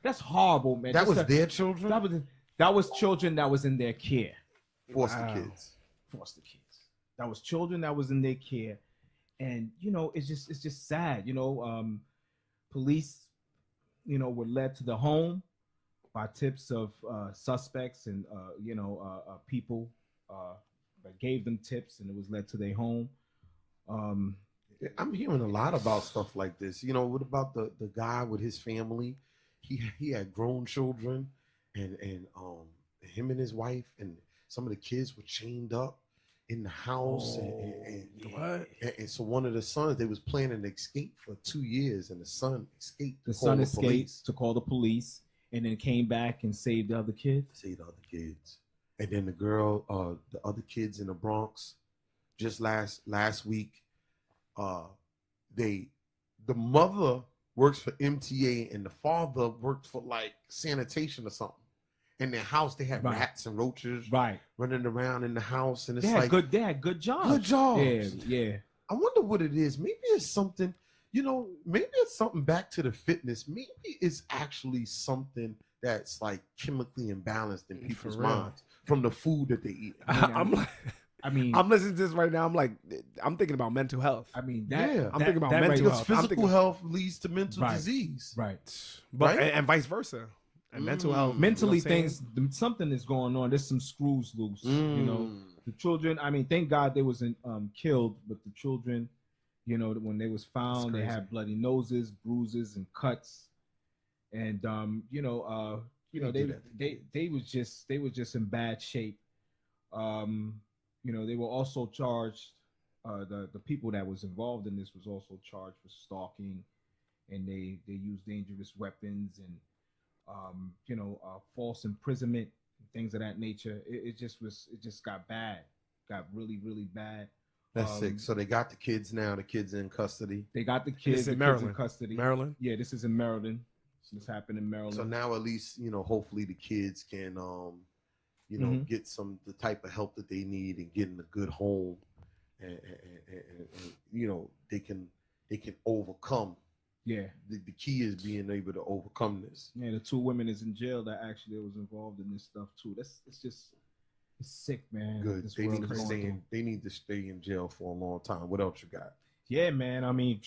S2: That's horrible, man.
S1: That was their children?
S2: That was children that was in their care.
S1: Foster kids.
S2: That was children that was in their care. And it's just sad. Police, were led to the home by tips of suspects and people that gave them tips, and it was led to their home.
S1: I'm hearing a lot about stuff like this. What about the guy with his family? He had grown children, and him and his wife and some of the kids were chained up in the house. And so one of the sons, they was planning to escape for 2 years, and the son escaped.
S2: The son escaped to call the police, and then came back and saved the other kids.
S1: And then the girl, the other kids in the Bronx, just last week, the mother works for MTA and the father worked for like sanitation or something. In their house, they had rats and roaches running around in the house, and it's
S2: they had good jobs.
S1: Good jobs.
S2: Yeah.
S1: I wonder what it is. Maybe it's something. Maybe it's something back to the fitness. Maybe it's actually something that's like chemically imbalanced in people's
S3: real.
S1: minds from the food that they eat.
S3: I'm listening to this right now. I'm thinking about mental health.
S2: I mean,
S3: I'm thinking about
S2: that
S3: mental
S2: right
S3: health.
S1: Because physical health leads to mental disease.
S2: Right.
S3: But
S1: Right?
S3: and vice versa. And mental health.
S2: Mentally,
S3: you know what I'm saying?
S2: something is going on. There's some screws loose. You know, the children. I mean, thank God they wasn't killed, but the children, you know, when they was found, they had bloody noses, bruises, and cuts, and they was just in bad shape. They were also charged. The people that was involved in this was also charged with stalking, and they used dangerous weapons and false imprisonment, things of that nature. It just got bad, got really, really bad.
S1: That's sick. So they got the kids now. The kids in custody.
S2: They got the kids in custody.
S3: Maryland.
S2: Yeah, this is in Maryland. This happened in Maryland.
S1: So now at least hopefully the kids can get the type of help that they need and get in a good home, and they can overcome.
S2: Yeah,
S1: the key is being able to overcome this.
S2: Yeah, the 2 women is in jail that actually was involved in this stuff too. It's sick, man.
S1: Good. They need to stay in jail for a long time. What else you got?
S2: Yeah, man. I mean,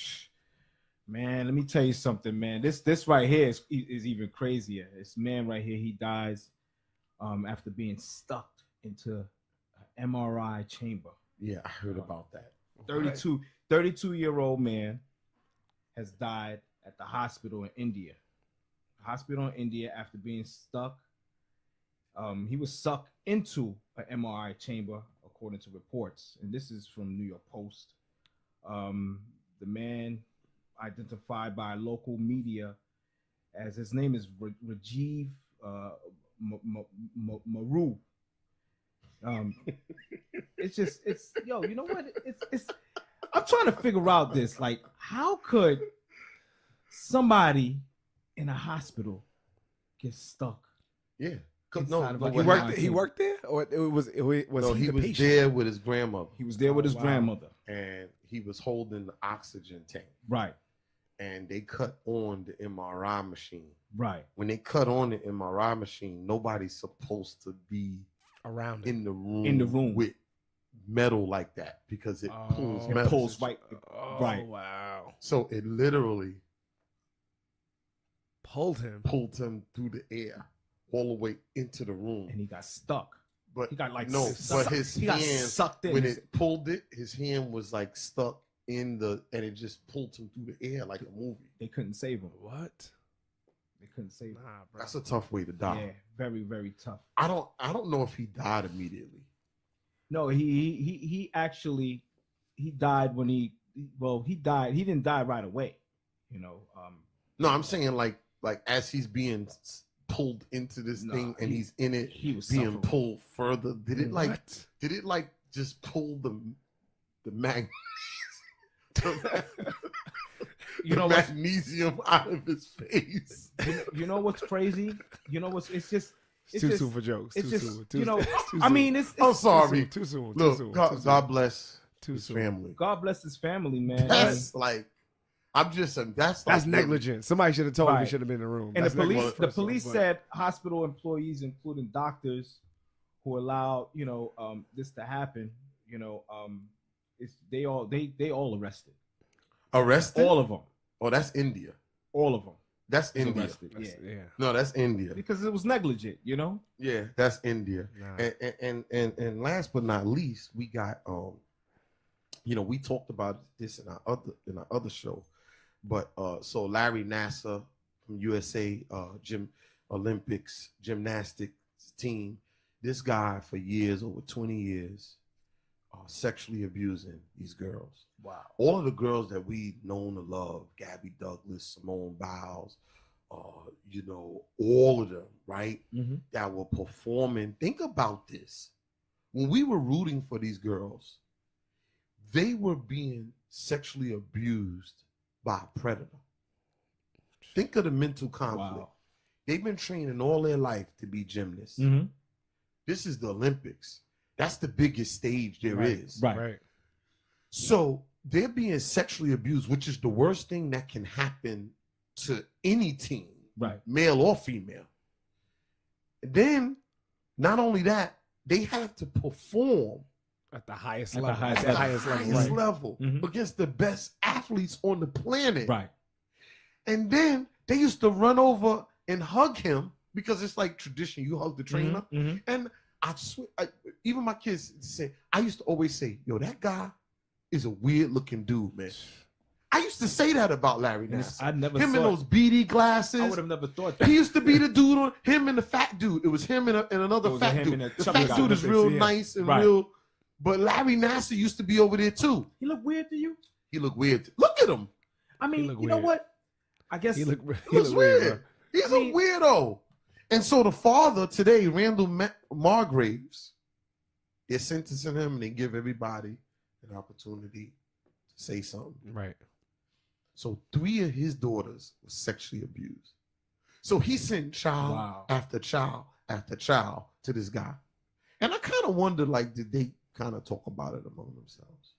S2: man, let me tell you something, man. This right here is even crazier. This man right here, he dies after being stuck into an MRI chamber.
S1: Yeah, I heard about that.
S2: 32-year-old man has died at the hospital in India. After being stuck. He was sucked into an MRI chamber, according to reports. And this is from New York Post. The man, identified by local media as his name is Rajiv Maru. You know what? It's I'm trying to figure out this. Like, how could somebody in a hospital get stuck?
S1: Yeah.
S3: He worked there, or he was
S1: there with his grandmother.
S2: He was there with his grandmother,
S1: and he was holding the oxygen tank.
S2: Right.
S1: And they cut on the MRI machine.
S2: Right.
S1: When they cut on the MRI machine, nobody's supposed to be
S3: around
S1: in the room with metal like that, because it pulls metal.
S2: It pulls right.
S3: Right. Wow.
S1: So it literally
S3: pulled him
S1: through the air all the way into the room,
S2: and he got stuck.
S1: But
S2: he got
S1: but his hand,
S2: got sucked in.
S1: When it pulled it, his hand was like stuck in and it just pulled him through the air like a movie.
S2: They couldn't save him.
S3: What?
S2: They couldn't save him.
S1: Bro. That's a tough way to die.
S2: Yeah, very, very tough.
S1: I don't know if he died immediately.
S2: No, he actually died when he died. He didn't die right away.
S1: No, I'm saying like as he's being pulled into this thing and he's in it,
S2: he was
S1: being
S2: suffering.
S1: pulled further. Did it just pull the magnesium magnesium out of his face?
S2: You know what's crazy? It's
S3: too soon for jokes.
S2: It's
S3: too
S2: just
S3: soon. Too soon.
S2: I mean, it's
S1: I'm sorry.
S3: Too soon.
S1: Look, God bless his family.
S2: God bless his family, man.
S1: That's
S3: that's negligent. Somebody should have told him he should have been in the room.
S2: And the police said hospital employees, including doctors, who allowed this to happen. They all arrested.
S1: Arrested?
S2: All of them.
S1: Oh, that's India.
S2: All of them.
S1: That's India.
S2: Arrested. Yeah.
S1: No, that's India.
S2: Because it was negligent,
S1: Yeah, that's India.
S3: Nah.
S1: And last but not least, we got we talked about this in our other show, but so Larry Nassar from USA Olympics gymnastics team, this guy for years, over 20 years, sexually abusing these girls.
S2: Wow.
S1: All of the girls that we known to love, Gabby Douglas, Simone Biles, all of them, right?
S2: Mm-hmm.
S1: That were performing. Think about this. When we were rooting for these girls, they were being sexually abused by a predator. Think of the mental conflict.
S2: Wow.
S1: They've been training all their life to be gymnasts.
S2: Mm-hmm.
S1: This is the Olympics. That's the biggest stage there is.
S3: Right.
S1: So they're being sexually abused, which is the worst thing that can happen to any team,
S2: right,
S1: male or female. Then, not only that, they have to perform
S3: At the highest
S2: At the
S3: level.
S2: highest
S3: At the
S2: level.
S3: highest level.
S1: highest
S3: Right.
S1: level
S2: Mhm.
S1: against the best athletes on the planet.
S2: Right.
S1: And then they used to run over and hug him because it's like tradition. You hug the trainer.
S2: Mhm.
S1: And I swear, even my kids say, I used to always say, yo, that guy is a weird looking dude, man. I used to say that about Larry Nassar.
S2: I never
S1: Him
S2: saw
S1: in those beady glasses.
S2: I would have never thought that.
S1: He used to be the dude on him and the fat dude. It was him and another
S2: It was
S1: fat
S2: him
S1: dude.
S2: and a
S1: The
S2: chubby
S1: fat
S2: guy.
S1: dude is real
S3: Yeah.
S1: nice and
S2: Right.
S1: real. But Larry Nassar used to be over there too.
S2: He look weird to you?
S1: He looked weird. Look at him.
S2: I mean,
S3: look
S2: you know
S3: weird.
S2: what? I guess
S3: He look
S1: He looks weird.
S3: bro.
S1: He's
S2: I mean-
S1: a weirdo. And so the father today, Randall Margraves, they're sentencing him and they give everybody an opportunity to say something.
S3: Right.
S1: So 3 of his daughters were sexually abused. So he sent child
S2: Wow.
S1: after child after child to this guy. And I kind of wonder, like, did they kind of talk about it among themselves?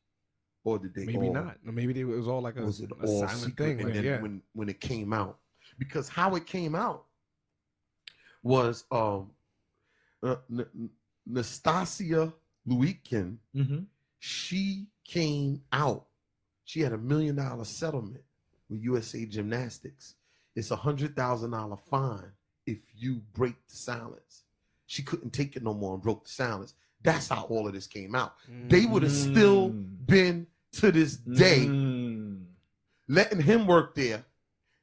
S1: Or did they
S3: Maybe
S1: all,
S3: not. Maybe it was all like a,
S1: was it
S3: a
S1: all
S3: silent
S1: secret?
S3: thing.
S1: And
S3: Like,
S1: then
S3: yeah.
S1: when it came out, because how it came out was Nastasia Lewinsky.
S2: Mm-hmm.
S1: She came out. She had $1 million settlement with USA Gymnastics. It's $100,000 fine if you break the silence. She couldn't take it no more and broke the silence. That's how all of this came out. They would have still been to this day letting him work there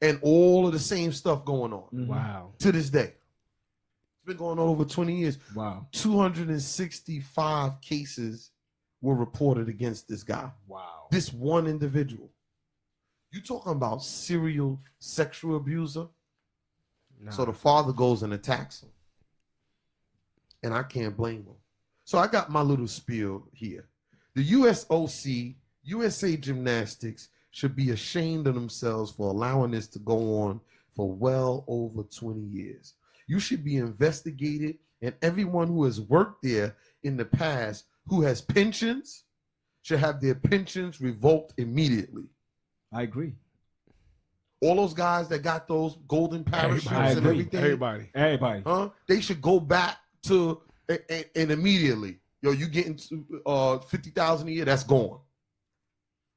S1: and all of the same stuff going on
S3: Wow.
S1: to this day. It's been going on over 20 years.
S2: Wow.
S1: 265 cases were reported against this guy.
S2: Wow.
S1: This one individual. You talking about serial sexual abuser?
S3: Nah.
S1: So the father goes and attacks him. And I can't blame him. So I got my little spiel here. The USOC, USA Gymnastics, should be ashamed of themselves for allowing this to go on for well over 20 years. You should be investigated, and everyone who has worked there in the past who has pensions should have their pensions revoked immediately.
S2: I agree.
S1: All those guys that got those golden parachutes
S2: I
S1: and
S2: agree.
S1: everything,
S3: Everybody.
S2: Everybody.
S1: they should go back to and immediately. Yo, you getting $50,000 a year? That's gone,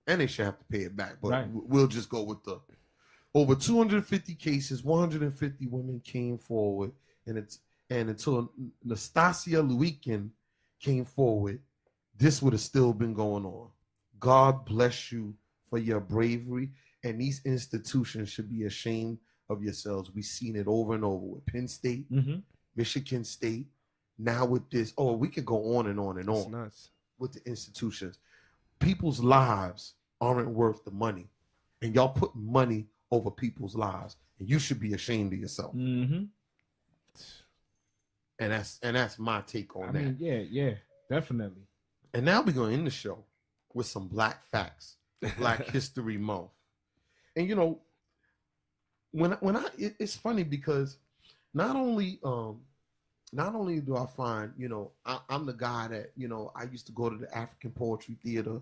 S1: and they should have to pay it back. But
S2: Right.
S1: we'll just go with the over 250 cases. 150 women came forward, and until Nastasia Lewinsky came forward, this would have still been going on. God bless you for your bravery, and these institutions should be ashamed of yourselves. We've seen it over and over with Penn State,
S2: Mm-hmm.
S1: Michigan State. Now with this, we could go on and on and
S3: It's
S1: on
S3: nuts.
S1: with the institutions. People's lives aren't worth the money, and y'all put money over people's lives, and you should be ashamed of yourself.
S2: Mm-hmm.
S1: And that's my take on
S2: I
S1: that.
S2: mean, yeah, definitely.
S1: And now we're going to end the show with some Black facts, Black History Month. And it's funny because not only do I find, I'm the guy that, I used to go to the African Poetry Theater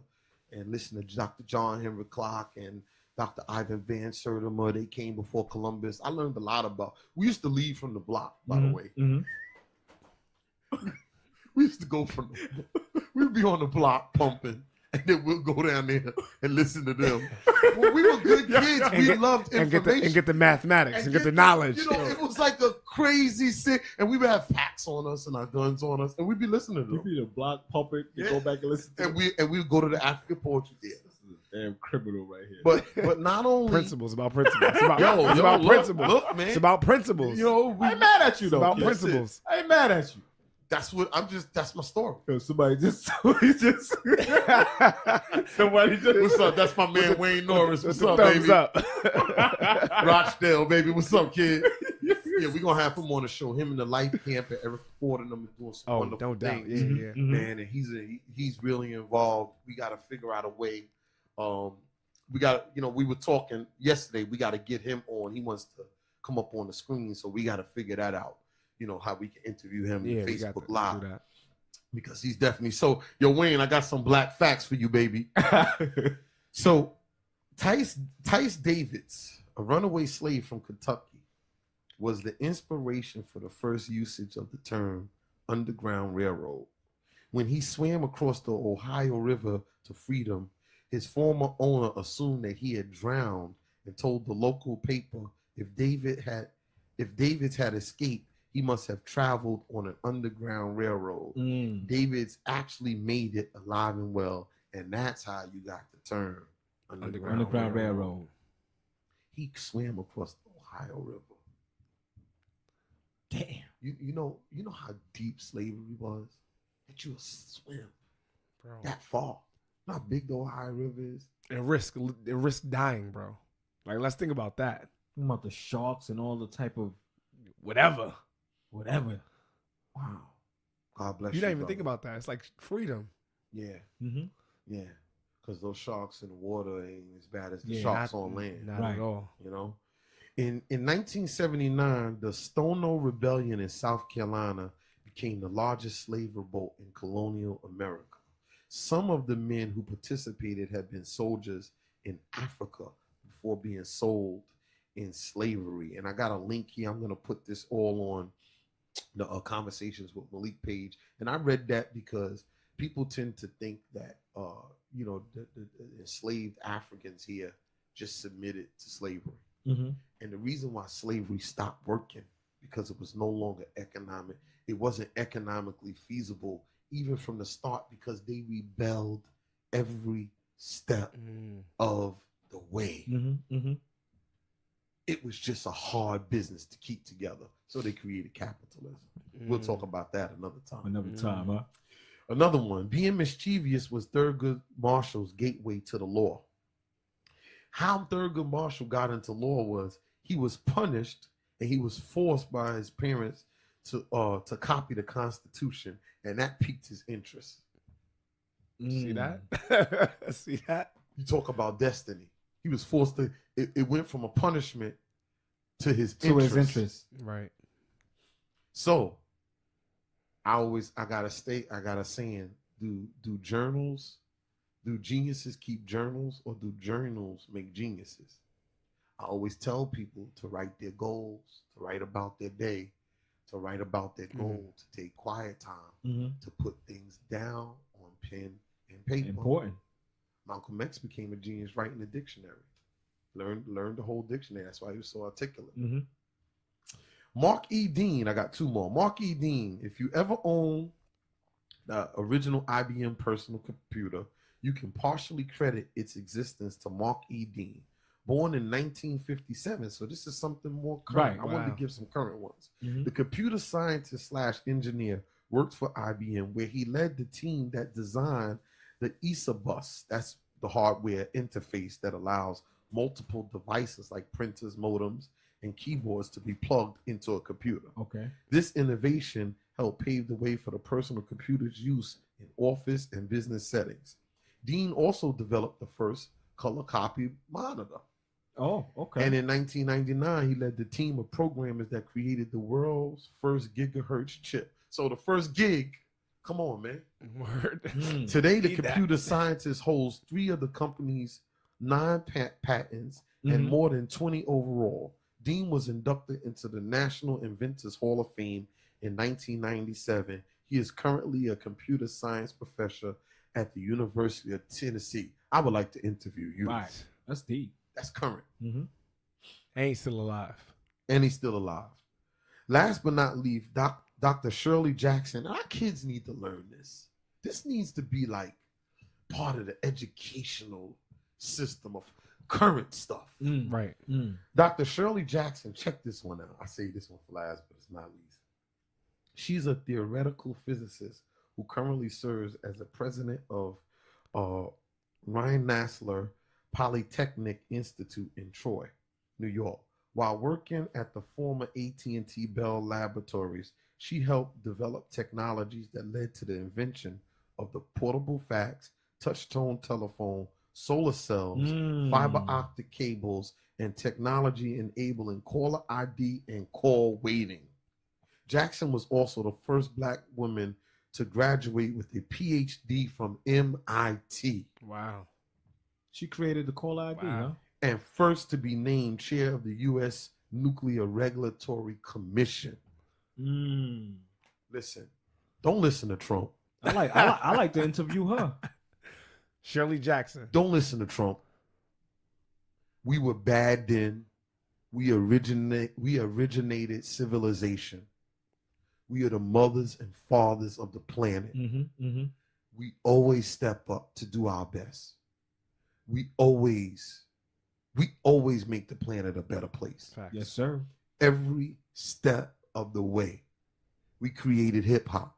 S1: and listen to Dr. John Henry Clark and Dr. Ivan Van Sertima. They came before Columbus. I learned a lot about. We used to leave from the block, by the way.
S2: Mm-hmm.
S1: We used to go we'd be on the block pumping, and then we'll go down there and listen to them. Well, we were good kids. We loved information.
S3: And get the mathematics and get the knowledge.
S1: It was like a crazy sick, and we would have facts on us and our guns on us, and we'd be listening to
S2: You
S1: them.
S2: be the block puppet. You
S1: Yeah.
S2: go back and listen to
S1: And we would go to the African Poetry Theater.
S2: This is a damn criminal right here.
S1: But not only
S3: Principles about principles. It's about,
S1: Yo,
S3: it's about
S1: look,
S3: principles.
S1: look, man.
S3: It's about principles.
S2: I ain't mad at you
S3: It's
S2: though.
S3: about
S2: kid.
S3: principles.
S2: I ain't mad at you.
S1: that's my story.
S2: Yo, somebody just
S1: What's up? That's my man Wayne Norris. What's up,
S3: Thumbs
S1: baby?
S3: up.
S1: Rochdale, baby. What's up, kid? Yeah, we're gonna have him on the show. Him and the Life Camp and Eric Ford and them are doing some
S3: Oh,
S1: wonderful
S3: no doubt.
S1: things.
S3: Yeah, yeah.
S1: Man, and he's really involved. We got to figure out a way. We got, we were talking yesterday. We got to get him on. He wants to come up on the screen, so we got to figure that out. How we can interview him
S3: Yeah,
S1: on
S3: we got
S1: Facebook
S3: to
S1: Live,
S3: do that.
S1: because he's definitely so. Yo, Wayne, I got some Black facts for you, baby. So, Tice Davids, a runaway slave from Kentucky, was the inspiration for the first usage of the term Underground Railroad. When he swam across the Ohio River to freedom, his former owner assumed that he had drowned and told the local paper if Davids had escaped, he must have traveled on an underground railroad. Davids actually made it alive and well, and that's how you got the term
S2: Underground Railroad.
S1: He swam across the Ohio River.
S2: Damn.
S1: You know how deep slavery was? That you would swim that far. You know how big the Ohio River is?
S3: And risk dying, bro. Like, let's think about that.
S2: Think about the sharks and all the type of
S3: Whatever.
S1: Wow. God bless you.
S3: You don't even think about that. It's like freedom.
S1: Yeah.
S2: Mm-hmm.
S1: Yeah. Because those sharks in the water ain't as bad as the sharks on land.
S3: Not at all.
S1: You know? In 1979, the Stono Rebellion in South Carolina became the largest slave revolt in colonial America. Some of the men who participated had been soldiers in Africa before being sold in slavery. And I got a link here. I'm going to put this all on the Conversations with Malik page. And I read that because people tend to think that, the enslaved Africans here just submitted to slavery.
S2: Mm-hmm.
S1: And the reason why slavery stopped working, because it was no longer economic. It wasn't economically feasible, even from the start, because they rebelled every step of the way.
S2: Mm-hmm. Mm-hmm.
S1: It was just a hard business to keep together. So they created capitalism. We'll talk about that another time.
S2: Another time, huh?
S1: Another one. Being mischievous was Thurgood Marshall's gateway to the law. How Thurgood Marshall got into law was he was punished and he was forced by his parents to copy the Constitution, and that piqued his interest.
S3: See that? See that?
S1: You talk about destiny. He was forced to. It went from a punishment to his interest.
S3: Right.
S1: So, I got a saying: do geniuses keep journals, or do journals make geniuses? I always tell people to write their goals, to write about their day, to write about their goal, to take quiet time, to put things down on pen and paper.
S2: Important.
S1: Malcolm X became a genius writing the dictionary. Learned the whole dictionary. That's why he was so articulate.
S2: Mm-hmm.
S1: Mark E. Dean, I got two more. Mark E. Dean, if you ever own the original IBM personal computer, you can partially credit its existence to Mark E. Dean, born in 1957. So this is something more current.
S2: Right,
S1: I wanted to give some current ones.
S2: Mm-hmm.
S1: The computer scientist / engineer worked for IBM, where he led the team that designed the ESA bus. That's the hardware interface that allows multiple devices like printers, modems, and keyboards to be plugged into a computer.
S2: Okay.
S1: This innovation helped pave the way for the personal computer's use in office and business settings. Dean also developed the first color copy monitor.
S2: Oh, okay.
S1: And in 1999, he led the team of programmers that created the world's first gigahertz chip. So the first gig, come on, man.
S3: Word.
S1: Today, the computer scientist holds 3 of the company's 9 patents and more than 20 overall. Dean was inducted into the National Inventors Hall of Fame in 1997. He is currently a computer science professor at the University of Tennessee. I would like to interview you.
S2: Right. That's deep.
S1: That's current.
S2: Mm-hmm.
S3: And he's still alive.
S1: And he's still alive. Last but not least, Dr. Shirley Jackson. Our kids need to learn this. This needs to be like part of the educational system of current stuff.
S3: Right.
S1: Dr. Shirley Jackson, check this one out. I say this one for last, but it's not least. She's a theoretical physicist who currently serves as the president of Rhine-Nassau Polytechnic Institute in Troy, New York. While working at the former AT&T Bell Laboratories, she helped develop technologies that led to the invention of the portable fax, touch-tone telephone, solar cells, fiber optic cables, and technology enabling caller ID and call waiting. Jackson was also the first Black woman to graduate with a PhD from MIT.
S3: Wow.
S2: She created the call ID, huh?
S1: And first to be named chair of the U.S. Nuclear Regulatory Commission.
S2: Mm.
S1: Listen, don't listen to Trump.
S2: I like to interview her.
S3: Shirley Jackson.
S1: Don't listen to Trump. We were bad then. We originated civilization. We are the mothers and fathers of the planet. We always step up to do our best. We always make the planet a better place.
S3: Facts.
S2: Yes, sir.
S1: Every step of the way. We created hip hop.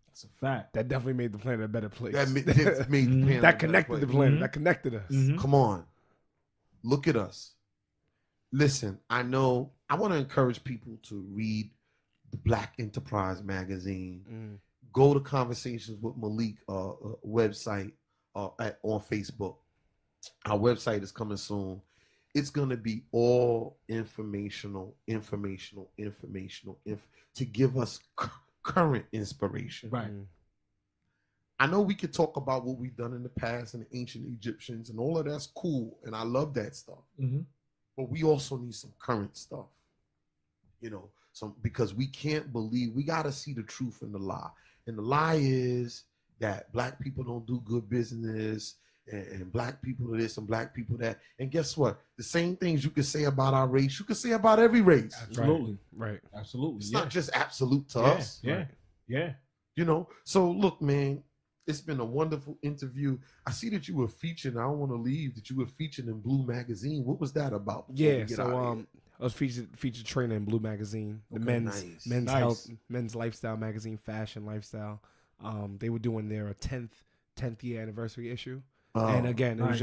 S2: That's a fact.
S3: That definitely made the planet a better place.
S1: That made the planet
S3: that connected the planet. That connected us.
S1: Come on. Look at us. Listen, I know I want to encourage people to read the Black Enterprise magazine. Go to Conversations with Malik website on Facebook. Our website is coming soon. It's going to be all informational to give us current inspiration.
S2: Right.
S1: I know we could talk about what we've done in the past and the ancient Egyptians and all of that's cool. And I love that stuff. But we also need some current stuff, because we can't believe, we got to see the truth in the lie. And the lie is that Black people don't do good business and Black people this and Black people that. And guess what? The same things you can say about our race, you can say about every race.
S2: Absolutely.
S3: Right.
S2: Absolutely.
S1: It's not just absolute to us.
S2: Yeah.
S1: So look, man, it's been a wonderful interview. I see that you were featured. I don't want to leave that you were featured in Blue Magazine. What was that about?
S3: Yeah, so I was featured trainer in Blue Magazine, the men's health, men's lifestyle magazine, fashion lifestyle. They were doing their 10th year anniversary issue, and again, it was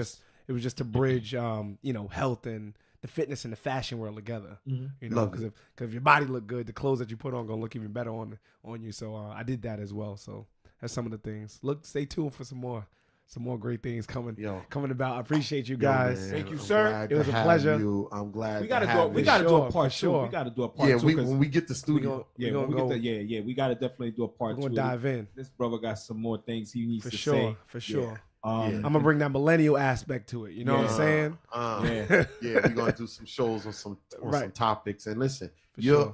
S3: just to bridge, health and the fitness and the fashion world together. Because if your body look good, the clothes that you put on gonna look even better on you. So I did that as well. So that's some of the things. Stay tuned for some more great things coming about. I appreciate you guys.
S1: Man,
S3: thank you,
S1: I'm
S3: sir. It was a pleasure.
S1: I'm glad.
S2: We gotta do a part two. We gotta do a part two.
S1: When we get the studio,
S2: we gotta definitely do a part two.
S3: We're gonna dive in.
S2: This brother got some more things he needs to
S3: say. For sure. I'm gonna bring that millennial aspect to it. You know what I'm saying?
S1: We're gonna do some shows on some topics. And listen, you've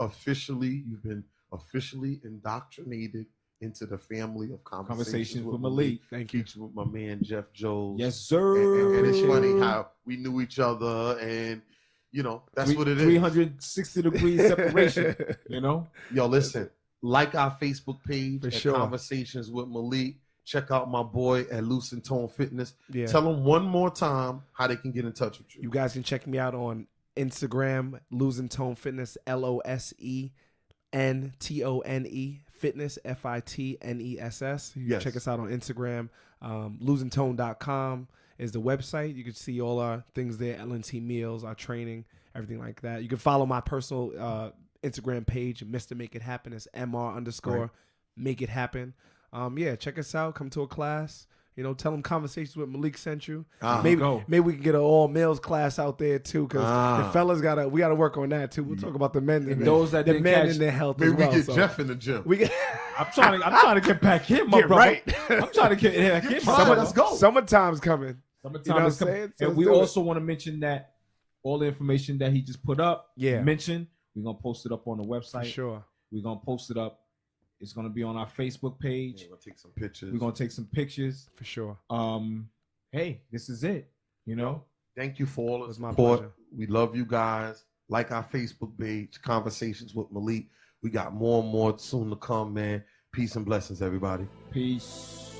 S1: been officially indoctrinated into the family of Conversations with Malik.
S3: Thank you.
S1: Featured with my man Jeff Jones.
S2: Yes, sir.
S1: And it's funny how we knew each other, and that's what it is.
S2: 360 degrees separation.
S1: Yo, listen, like our Facebook page at
S3: sure.
S1: Conversations with Malik. Check out my boy at Loose and Tone Fitness. Yeah. Tell them one more time how they can get in touch with you.
S3: You guys can check me out on Instagram, Loose and Tone Fitness, LOSENTONE Fitness, FITNESS. You can check us out on Instagram. Losingtone.com is the website. You can see all our things there, LNT meals, our training, everything like that. You can follow my personal Instagram page, Mr. Make It Happen. It's MR_ Make It Happen. Check us out. Come to a class. Tell them Conversations with Malik sent you. Maybe we can get an all males class out there too, because the fellas we gotta work on that too. We'll talk about the men and
S2: those that didn't catch
S3: and their health.
S1: Maybe
S3: as well,
S1: we get Jeff in the gym.
S2: I'm trying to get back in, my brother.
S3: Right.
S2: I'm trying to get back in.
S1: Let's go.
S3: Summertime's coming.
S2: Summertime is coming. And we also want to mention that all the information that he just put up, we're gonna post it up on the website.
S3: For sure.
S2: We're gonna post it up. It's gonna be on our Facebook page.
S1: We're gonna take some pictures.
S2: We're gonna take some pictures
S3: for sure.
S2: Hey, this is it.
S1: Thank you for all the
S3: support.
S1: Pleasure. We love you guys. Like our Facebook page, Conversations with Malik. We got more and more soon to come, man. Peace and blessings, everybody.
S2: Peace.